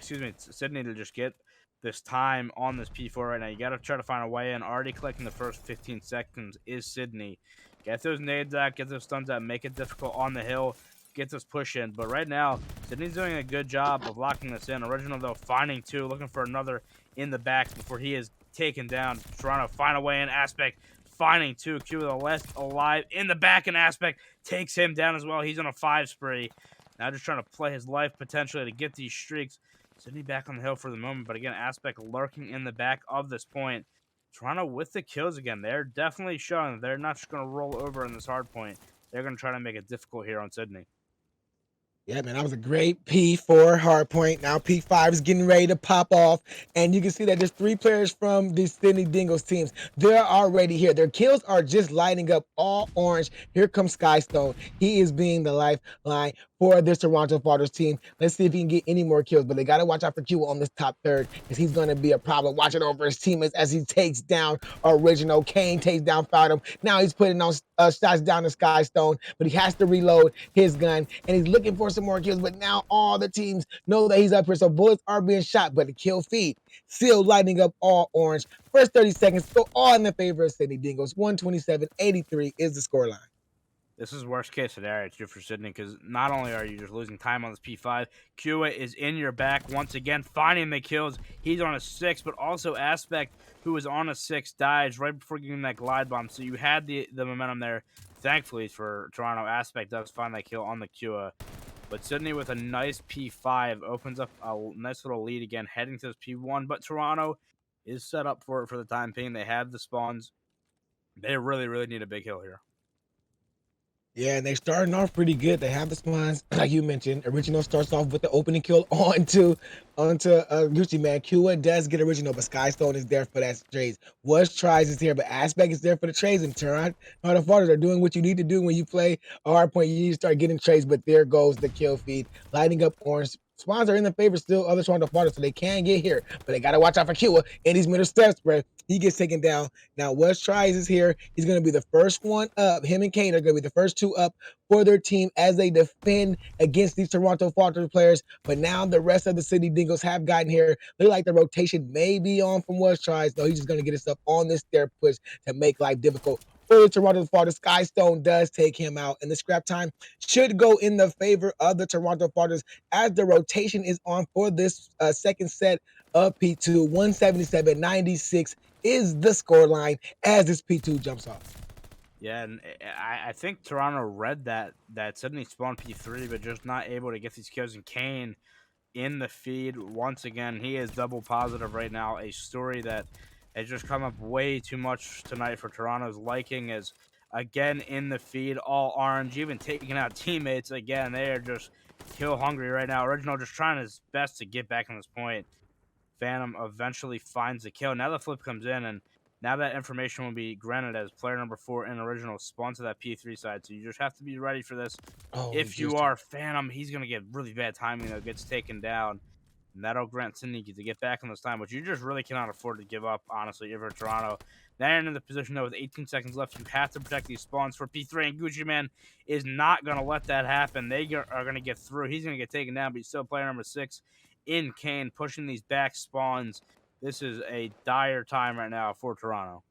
Sydney to just get this time on this P4 right now. You got to try to find a way in. Already collecting the first 15 seconds is Sydney. Get those nades out, get those stuns out, make it difficult on the hill, get this push in. But right now, Sydney's doing a good job of locking this in. Original though, finding 2, looking for another in the back before he is taken down. Toronto find a way in. Aspect finding 2. Q with the last alive in the back, and Aspect takes him down as well. He's on a 5 spree. Now just trying to play his life potentially to get these streaks. Sydney back on the hill for the moment, but again, Aspect lurking in the back of this point. Toronto with the kills again. They're definitely showing that they're not just going to roll over in this hard point. They're going to try to make it difficult here on Sydney. Yeah, man, that was a great P4 hard point. Now P5 is getting ready to pop off, and you can see that there's 3 players from the Sydney Dingoes teams. They're already here. Their kills are just lighting up all orange. Here comes Skystone. He is being the lifeline for this Toronto Falters team. Let's see if he can get any more kills, but they got to watch out for Q on this top third because he's going to be a problem. Watch it over his teammates as he takes down Original. Kane takes down Fathom. Now he's putting on shots down to Skystone, but he has to reload his gun and he's looking for some more kills. But now all the teams know that he's up here, so bullets are being shot, but the kill feed still lighting up all orange. First 30 seconds go all in the favor of Sydney Dingoes. 127-83 is the scoreline. This is worst case scenario too for Sydney because not only are you just losing time on this P5, Kua is in your back once again, finding the kills. He's on a 6, but also Aspect, who was on a 6, dies right before getting that glide bomb. So you had the momentum there. Thankfully for Toronto, Aspect does find that kill on the Kua. But Sydney with a nice P5 opens up a nice little lead again, heading to this P1. But Toronto is set up for it for the time being. They have the spawns. They really, really need a big hill here. Yeah, and they're starting off pretty good. They have the spawns, like you mentioned. Original starts off with the opening kill onto Gucci Man. Kua does get Original, but Skystone is there for that trades. Was tries is here, but Aspect is there for the trades. And Toronto Falters are doing what you need to do when you play a hard point. You need to start getting trades, but there goes the kill feed, lighting up orange. Spawns are in the favor still of the Toronto Falters, so they can get here, but they gotta watch out for Kua in these middle steps, bro. He gets taken down. Now, West Tries is here. He's going to be the first one up. Him and Kane are going to be the first two up for their team as they defend against these Toronto Falters players. But now the rest of the Sydney Dingoes have gotten here. Look like the rotation may be on from West Tries. No, he's just going to get himself on this stair push to make life difficult for the Toronto Falters. Skystone does take him out, and the scrap time should go in the favor of the Toronto Falters as the rotation is on for this second set of P2. 177-96 is the scoreline as this P2 jumps off. Yeah, and I think Toronto read that Sydney spawned P3, but just not able to get these kills. And Kane in the feed once again. He is double positive right now. A story that has just come up way too much tonight for Toronto's liking is again in the feed, all orange, even taking out teammates again. They are just kill hungry right now. Original just trying his best to get back on this point. Phantom eventually finds the kill. Now the flip comes in, and now that information will be granted as player number 4 in Original spawn to that P3 side. So you just have to be ready for this. If you are Phantom, he's going to get really bad timing, though, gets taken down. And that'll grant Sydney to get back on this time, which you just really cannot afford to give up, honestly, if you're Toronto. Now you're in the position, though, with 18 seconds left. You have to protect these spawns for P3, and Gucci Man is not going to let that happen. They are going to get through. He's going to get taken down, but he's still player number 6 in Kane, pushing these back spawns. This is a dire time right now for Toronto.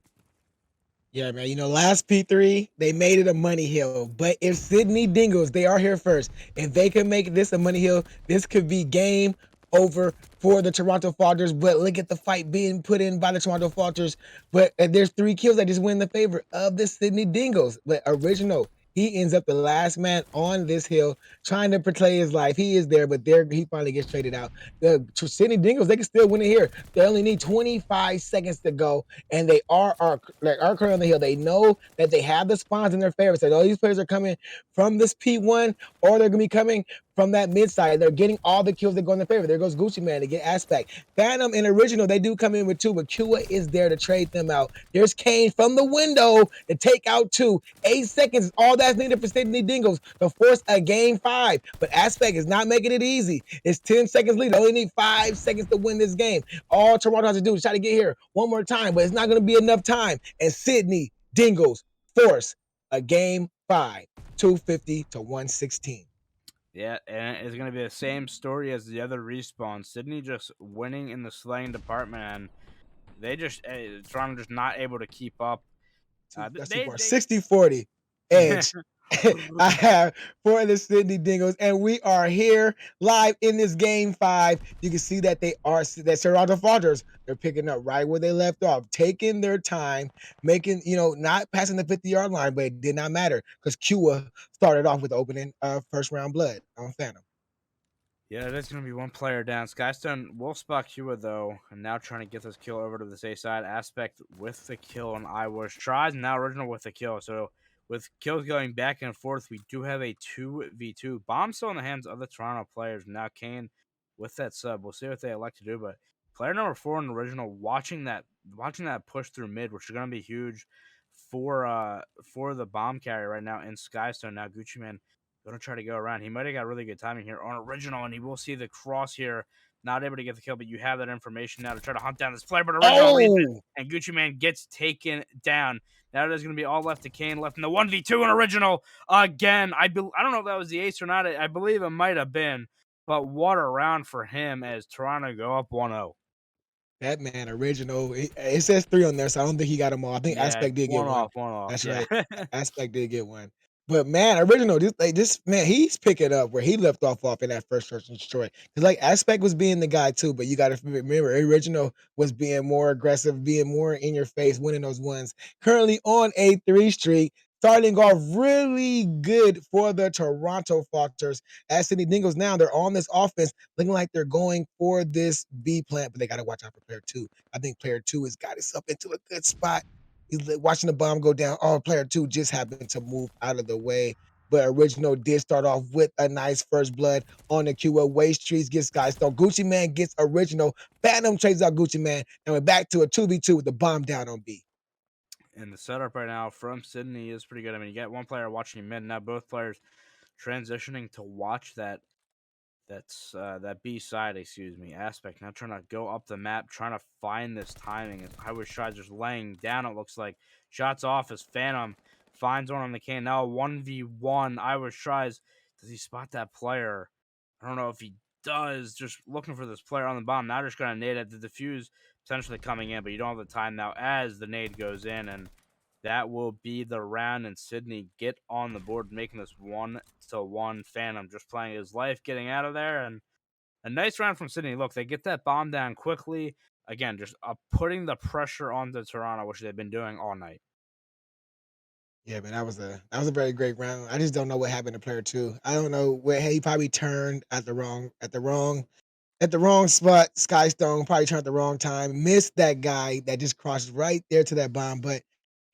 Yeah, man. You know, last P3, they made it a money hill. But if Sydney Dingoes, they are here first. If they can make this a money hill, this could be game over for the Toronto Falters. But look at the fight being put in by the Toronto Falters. But there's 3 kills that just win the favor of the Sydney Dingoes. But Original, he ends up the last man on this hill trying to portray his life. He is there, but there he finally gets traded out. The Sydney Dingoes, they can still win it here. They only need 25 seconds to go, and they are currently on the hill. They know that they have the spawns in their favor. So all these players are coming from this P1, or they're going to be coming from that mid side. They're getting all the kills that go in their favor. There goes Gucci Man to get Aspect. Phantom and Original, they do come in with 2, but Kua is there to trade them out. There's Kane from the window to take out 2. 8 seconds is all that's needed for Sydney Dingoes to force a game 5. But Aspect is not making it easy. It's 10 seconds lead. They only need 5 seconds to win this game. All Toronto has to do is try to get here one more time, but it's not going to be enough time. And Sydney Dingoes force a game 5, 250-116. Yeah, and it's going to be the same story as the other respawn. Sydney just winning in the slaying department, and they just Toronto just not able to keep up. That's 60-40 edge. I have for the Sydney Dingoes, and we are here live in this game 5. You can see that that Toronto Falters, they're picking up right where they left off, taking their time, making, not passing the 50-yard line, but it did not matter because Kua started off with the opening first round blood on Phantom. Yeah, that's going to be one player down. Skystone will spot Kua, though, and now trying to get this kill over to the safe side. Aspect with the kill on Iwash. Tries, and now Original with the kill. So with kills going back and forth, we do have a 2v2. Bomb still in the hands of the Toronto players. Now Kane with that sub. We'll see what they elect to do, but player number 4 in Original watching that push through mid, which is going to be huge for the bomb carrier right now in Skystone. Now Gucci Man Gonna try to go around. He might have got really good timing here on original, and he will see the cross here. Not able to get the kill, but you have that information now to try to hunt down this player. But original reads it, Oh, and Gucci Man gets taken down. Now there's going to be all left to Kane, left in the 1v2 and original again. I don't know if that was the ace or not. I believe it might have been, but what a round for him as Toronto go up 1-0. that man original. It says 3 on there, so I don't think he got them all. I think Yeah, Aspect did get one one. off, one off. That's Yeah. right. Aspect did get one. But man, original, this man, he's picking up where he left off in that first search and destroy. Because like Aspect was being the guy too, but you got to remember, original was being more aggressive, being more in your face, winning those ones. Currently on a 3 streak, starting off really good for the Toronto Falters. As Sydney Dingoes now, they're on this offense, looking like they're going for this B plant, but they got to watch out for player 2. I think player 2 has got us up into a good spot. He's watching the bomb go down. Oh, player 2 just happened to move out of the way. But original did start off with a nice first blood on the QA. Waste trees gets guys. So Gucci Man gets original. Phantom trades out Gucci Man. And we're back to a 2v2 with the bomb down on B. And the setup right now from Sydney is pretty good. I mean, you got one player watching mid, now both players transitioning to watch that B side, excuse me, aspect. Now trying to go up the map, trying to find this timing. And I wish Shai just laying down. It looks like shots off as Phantom finds one on the can. Now 1v1. I was tries. Does he spot that player? I don't know if he does. Just looking for this player on the bomb. Now just gonna nade at the defuse potentially coming in, but you don't have the time now as the nade goes in, and that will be the round. And Sydney get on the board, making this 1-1. Phantom just playing his life, getting out of there, and a nice round from Sydney. Look, they get that bomb down quickly. Again, just putting the pressure onto Toronto, which they've been doing all night. Yeah, man, that was a very great round. I just don't know what happened to player 2. I don't know where he probably turned at the wrong spot. Skystone probably turned at the wrong time. Missed that guy that just crossed right there to that bomb. But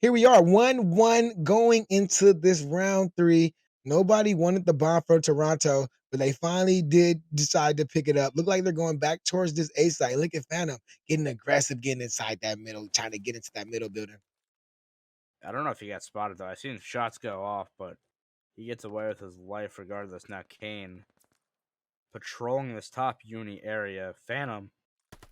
here we are, 1-1 going into this round 3. Nobody wanted the bomb from Toronto, but they finally did decide to pick it up. Look like they're going back towards this A site. Look at Phantom getting aggressive, getting inside that middle, trying to get into that middle building. I don't know if he got spotted though. I seen shots go off, but he gets away with his life regardless. Now Kane patrolling this top uni area. Phantom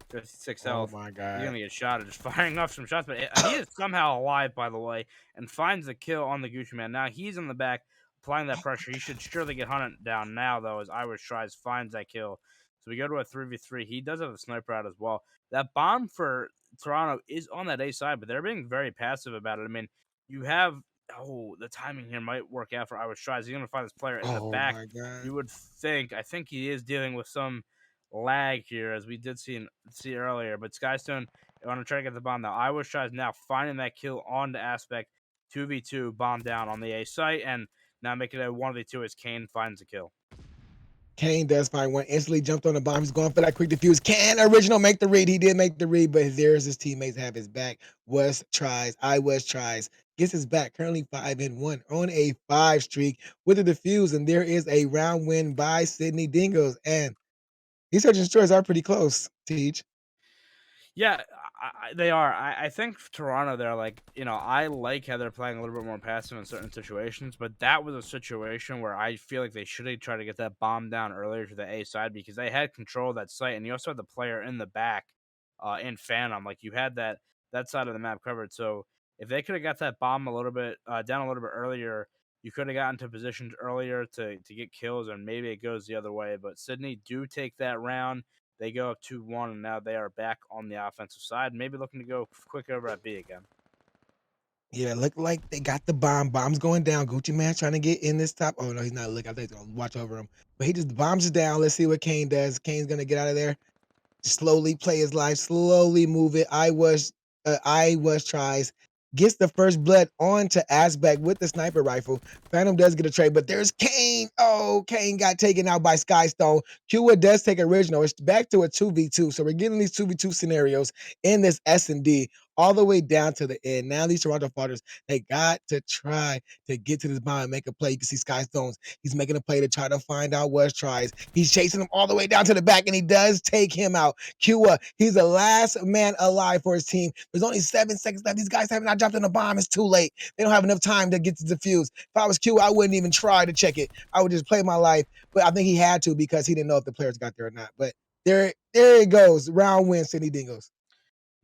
56 Oh health. my He's god. gonna get shot at just firing off some shots, but he is somehow alive, by the way, and finds the kill on the Gucci Man. Now he's in the back, applying that pressure. He should surely get hunted down now, though, as Irish tries finds that kill. So we go to a 3v3. He does have a sniper out as well. That bomb for Toronto is on that A side, but they're being very passive about it. I mean, you have the timing here might work out for Irish tries. He's gonna find this player in the Oh back. my god. You would think. I think he is dealing with some lag here, as we did see earlier. But Skystone, I want to try to get the bomb now. I was tries now finding that kill on the aspect 2v2 bomb down on the A site, and now making it a 1v2 as Kane finds the kill. Kane does find one, instantly jumped on the bomb. He's going for that quick defuse. Can original make the read? He did make the read, but there's his teammates have his back. I was tries. Gets his back. Currently 5-1 on a 5 streak with a defuse, and there is a round win by Sydney Dingoes. And these search and destroys are pretty close, Teach. Yeah, they are. I think Toronto, they're like, I like how they're playing a little bit more passive in certain situations, but that was a situation where I feel like they should have tried to get that bomb down earlier to the A side because they had control of that site, and you also had the player in the back, in Phantom. Like you had that side of the map covered. So if they could have got that bomb a little bit down a little bit earlier, you could have gotten to positions earlier to get kills, and maybe it goes the other way. But Sydney do take that round. They go up 2-1, and now they are back on the offensive side, maybe looking to go quick over at B again. Yeah, look like they got the bomb. Bomb's going down. Gucci Man trying to get in this top. Oh no, he's not looking. I think he's gonna watch over him. But he just bombs it down. Let's see what Kane does. Kane's gonna get out of there. Slowly play his life, slowly move it. I was tries, gets the first blood onto Asbeck with the sniper rifle. Phantom does get a trade, but there's Kane. Oh, Kane got taken out by Skystone. Kua does take original. It's back to a 2v2. So we're getting these 2v2 scenarios in this S&D. all the way down to the end. Now these Toronto Falters, they got to try to get to this bomb and make a play. You can see Sky Stones. He's making a play to try to find out what tries. He's chasing him all the way down to the back, and he does take him out. Kua, he's the last man alive for his team. There's only 7 seconds left. These guys have not dropped in the bomb. It's too late. They don't have enough time to get to defuse. If I was Kua, I wouldn't even try to check it. I would just play my life. But I think he had to because he didn't know if the players got there or not. But there it goes. Round win, Sydney Dingoes.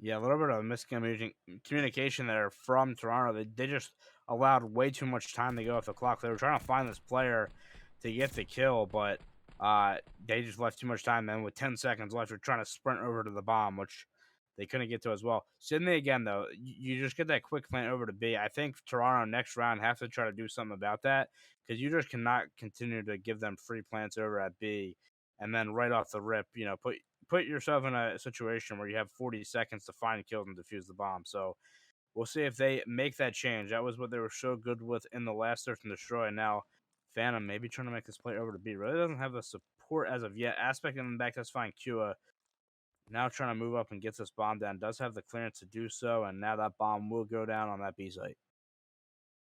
Yeah, a little bit of miscommunication there from Toronto. They just allowed way too much time to go off the clock. They were trying to find this player to get the kill, but they just left too much time. Then with 10 seconds left, they're trying to sprint over to the bomb, which they couldn't get to as well. Sydney, again, though, you just get that quick plant over to B. I think Toronto next round have to try to do something about that because you just cannot continue to give them free plants over at B and then right off the rip, put yourself in a situation where you have 40 seconds to find kills and defuse the bomb. So we'll see if they make that change. That was what they were so good with in the last search and destroy. And now Phantom maybe trying to make this play over to B. Really doesn't have the support as of yet. Aspect in the back, that's fine. Kua now trying to move up and get this bomb down. Does have the clearance to do so. And now that bomb will go down on that B site.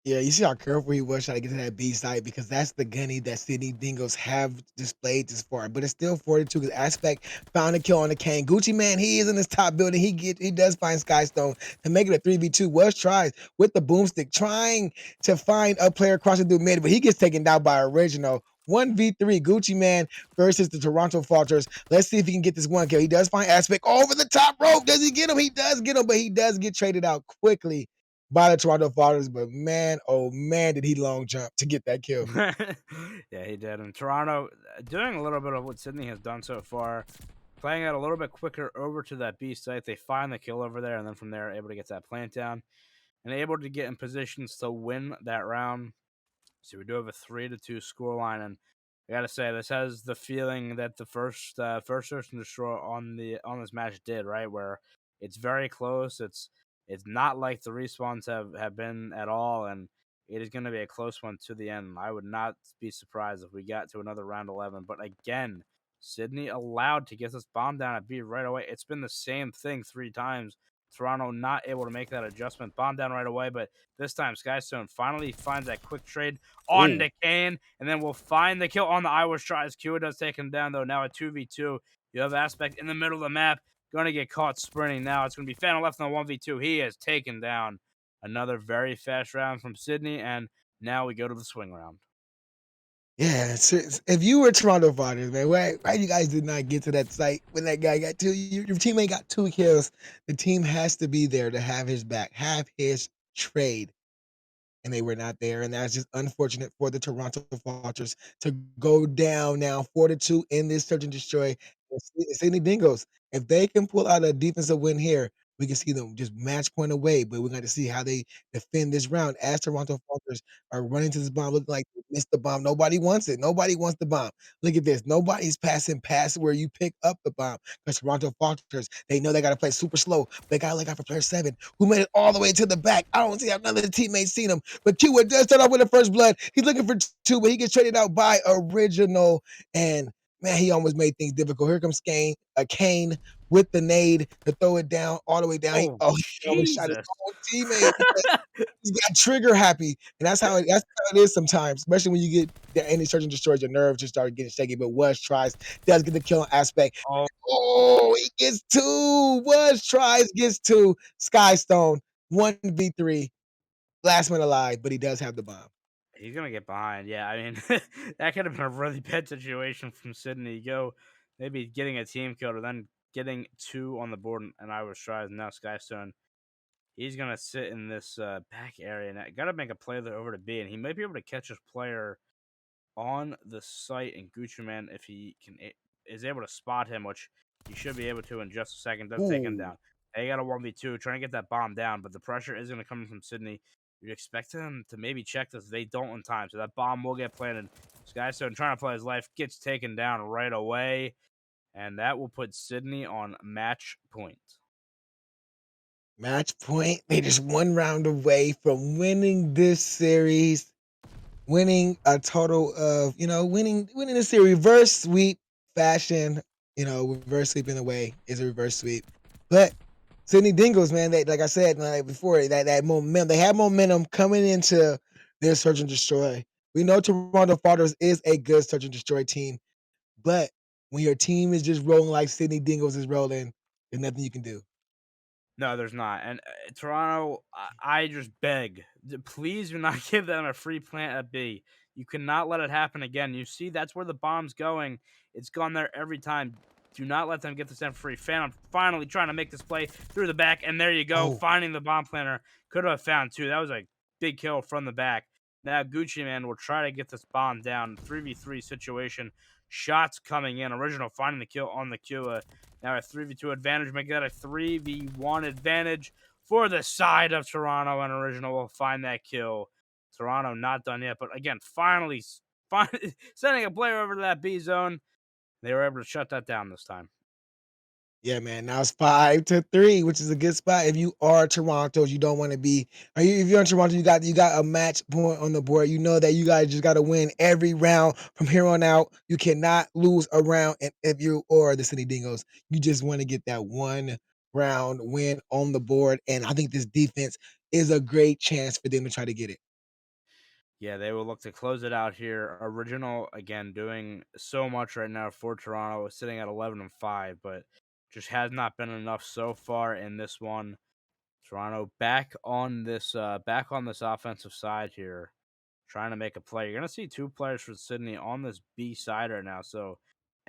Yeah, you see how careful he was trying to get to that B side because that's the gunny that Sydney Dingoes have displayed this far. But it's still 42 because Aspect found a kill on the Kane. Gucci Man, he is in this top building. He does find Skystone to make it a 3v2. Was tries with the boomstick, trying to find a player crossing through mid, but he gets taken down by Original. 1v3 Gucci Man versus the Toronto Falters. Let's see if he can get this one kill. He does find Aspect over the top rope. Does he get him? He does get him, but he does get traded out quickly by the Toronto Falters, but man, oh man, did he long jump to get that kill. Yeah, he did. And Toronto doing a little bit of what Sydney has done so far, playing it a little bit quicker over to that B site. They find the kill over there, and then from there, able to get that plant down and able to get in positions to win that round. So we do have a 3-2 scoreline, and I gotta say this has the feeling that the first search and destroy on this match did, right, where it's very close. It's not like the respawns have been at all, and it is going to be a close one to the end. I would not be surprised if we got to another round 11. But again, Sydney allowed to get this bomb down at B right away. It's been the same thing 3 times. Toronto not able to make that adjustment. Bomb down right away, but this time Skystone finally finds that quick trade on the Kane, and then we'll find the kill on the Irish tries. Kua does take him down, though. Now a 2v2. You have Aspect in the middle of the map. Going to get caught sprinting now. It's going to be Phantom left on the 1v2. He has taken down another very fast round from Sydney, and now we go to the swing round. Yeah, if you were Toronto Falters, man, why you guys did not get to that site when that guy got 2? Your teammate got 2 kills. The team has to be there to have his back, have his trade. And they were not there, and that's just unfortunate for the Toronto Falters to go down now 4-2 in this search and destroy. Sydney Dingoes, if they can pull out a defensive win here, we can see them just match point away, but we're going to see how they defend this round as Toronto Falters are running to this bomb, looking like they missed the bomb. Nobody wants it. Nobody wants the bomb. Look at this. Nobody's passing past where you pick up the bomb because Toronto Falters, they know they got to play super slow. They got to look out for player 7, who made it all the way to the back. I don't see how none of the teammates seen him, but Kua does start off with the first blood. He's looking for 2, but he gets traded out by Original, and man, he almost made things difficult. Here comes Kane with the nade to throw it down all the way down. Oh, He almost shot his Jesus. own teammate because he got trigger happy, and that's how it is sometimes, especially when you get any search and destroys. Your nerves just start getting shaky. But Was tries, does get the kill on Aspect. Oh, Oh, he gets 2. Was tries, gets 2. Skystone 1v3, last man alive, but he does have the bomb. he's going to get behind. Yeah, I mean, that could have been a really bad situation from Sydney. You go maybe getting a team kill or then getting 2 on the board, and I was tries. Now Skystone, he's going to sit in this back area, and I got to make a play there over to B, and he might be able to catch his player on the site. And Gucci Man, if he is able to spot him, which he should be able to in just a second, does take him Ooh. down. They got a 1v2 trying to get that bomb down, but the pressure is going to come from Sydney. You expect him to maybe check this. They don't in time, so that bomb will get planted. Skystone trying to play his life, gets taken down right away, and that will put Sydney on match point. Match point. They just 1 round away from winning this series, winning a total of, winning the series. Reverse sweep fashion, reverse sweep in a way is a reverse sweep. But Sydney Dingoes, man, they, like I said like before, that momentum, they have momentum coming into their search and destroy. We know Toronto Falters is a good search and destroy team, but when your team is just rolling like Sydney Dingoes is rolling, there's nothing you can do. No, there's not. And Toronto, I just beg, please do not give them a free plant at B. You cannot let it happen again. You see, that's where the bomb's going. It's gone there every time. Do not let them get this in free. Phantom finally trying to make this play through the back, and there you go, Oh, finding the bomb planter. Could have found two. That was a big kill from the back. Now Gucci Man will try to get this bomb down. 3v3 situation. Shots coming in. Original finding the kill on the Kua. Now a 3v2 advantage, make that a 3v1 advantage for the side of Toronto, and Original will find that kill. Toronto not done yet, but again, finally sending a player over to that B zone. They were able to shut that down this time. yeah, man. Now it's 5-3, which is a good spot. If you are Toronto, you don't want to be. If you're in Toronto, you got a match point on the board. You know that you guys just got to win every round from here on out. You cannot lose a round. And if you are the Sydney Dingoes, you just want to get that one round win on the board. And I think this defense is a great chance for them to try to get it. Yeah, they will look to close it out here. Original again doing so much right now for Toronto, sitting at 11-5, but just has not been enough so far in this one. Toronto back on this offensive side here, trying to make a play. You're gonna see two players for Sydney on this B side right now. So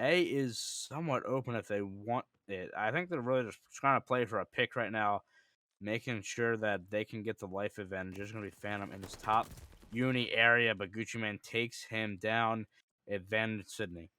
A is somewhat open if they want it. I think they're really just trying to play for a pick right now, making sure that they can get the life advantage. There's gonna be Phantom in his top uni area, but Gucci Man takes him down. Advantage Sydney.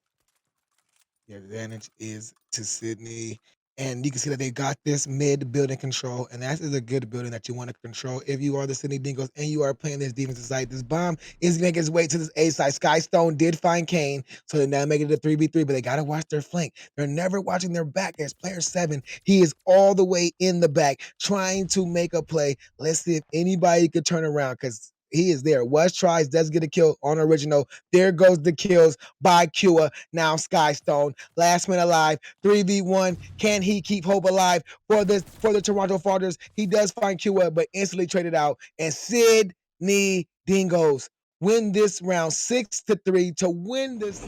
The advantage is to Sydney. And you can see that they got this mid building control, and that is a good building that you want to control if you are the Sydney Dingoes and you are playing this defensive side. This bomb is making its way to this A side. Skystone did find Kane, so they're now making it a 3v3, but they got to watch their flank. They're never watching their back. There's player 7. He is all the way in the back trying to make a play. Let's see if anybody could turn around because he is there. Was tries, does get a kill on Original. There goes the kills by Kua. Now Skystone, last man alive, 3v1. Can he keep hope alive for the Toronto Falters? He does find Kua, but instantly traded out. And Sydney Dingoes win this round 6-3 to win this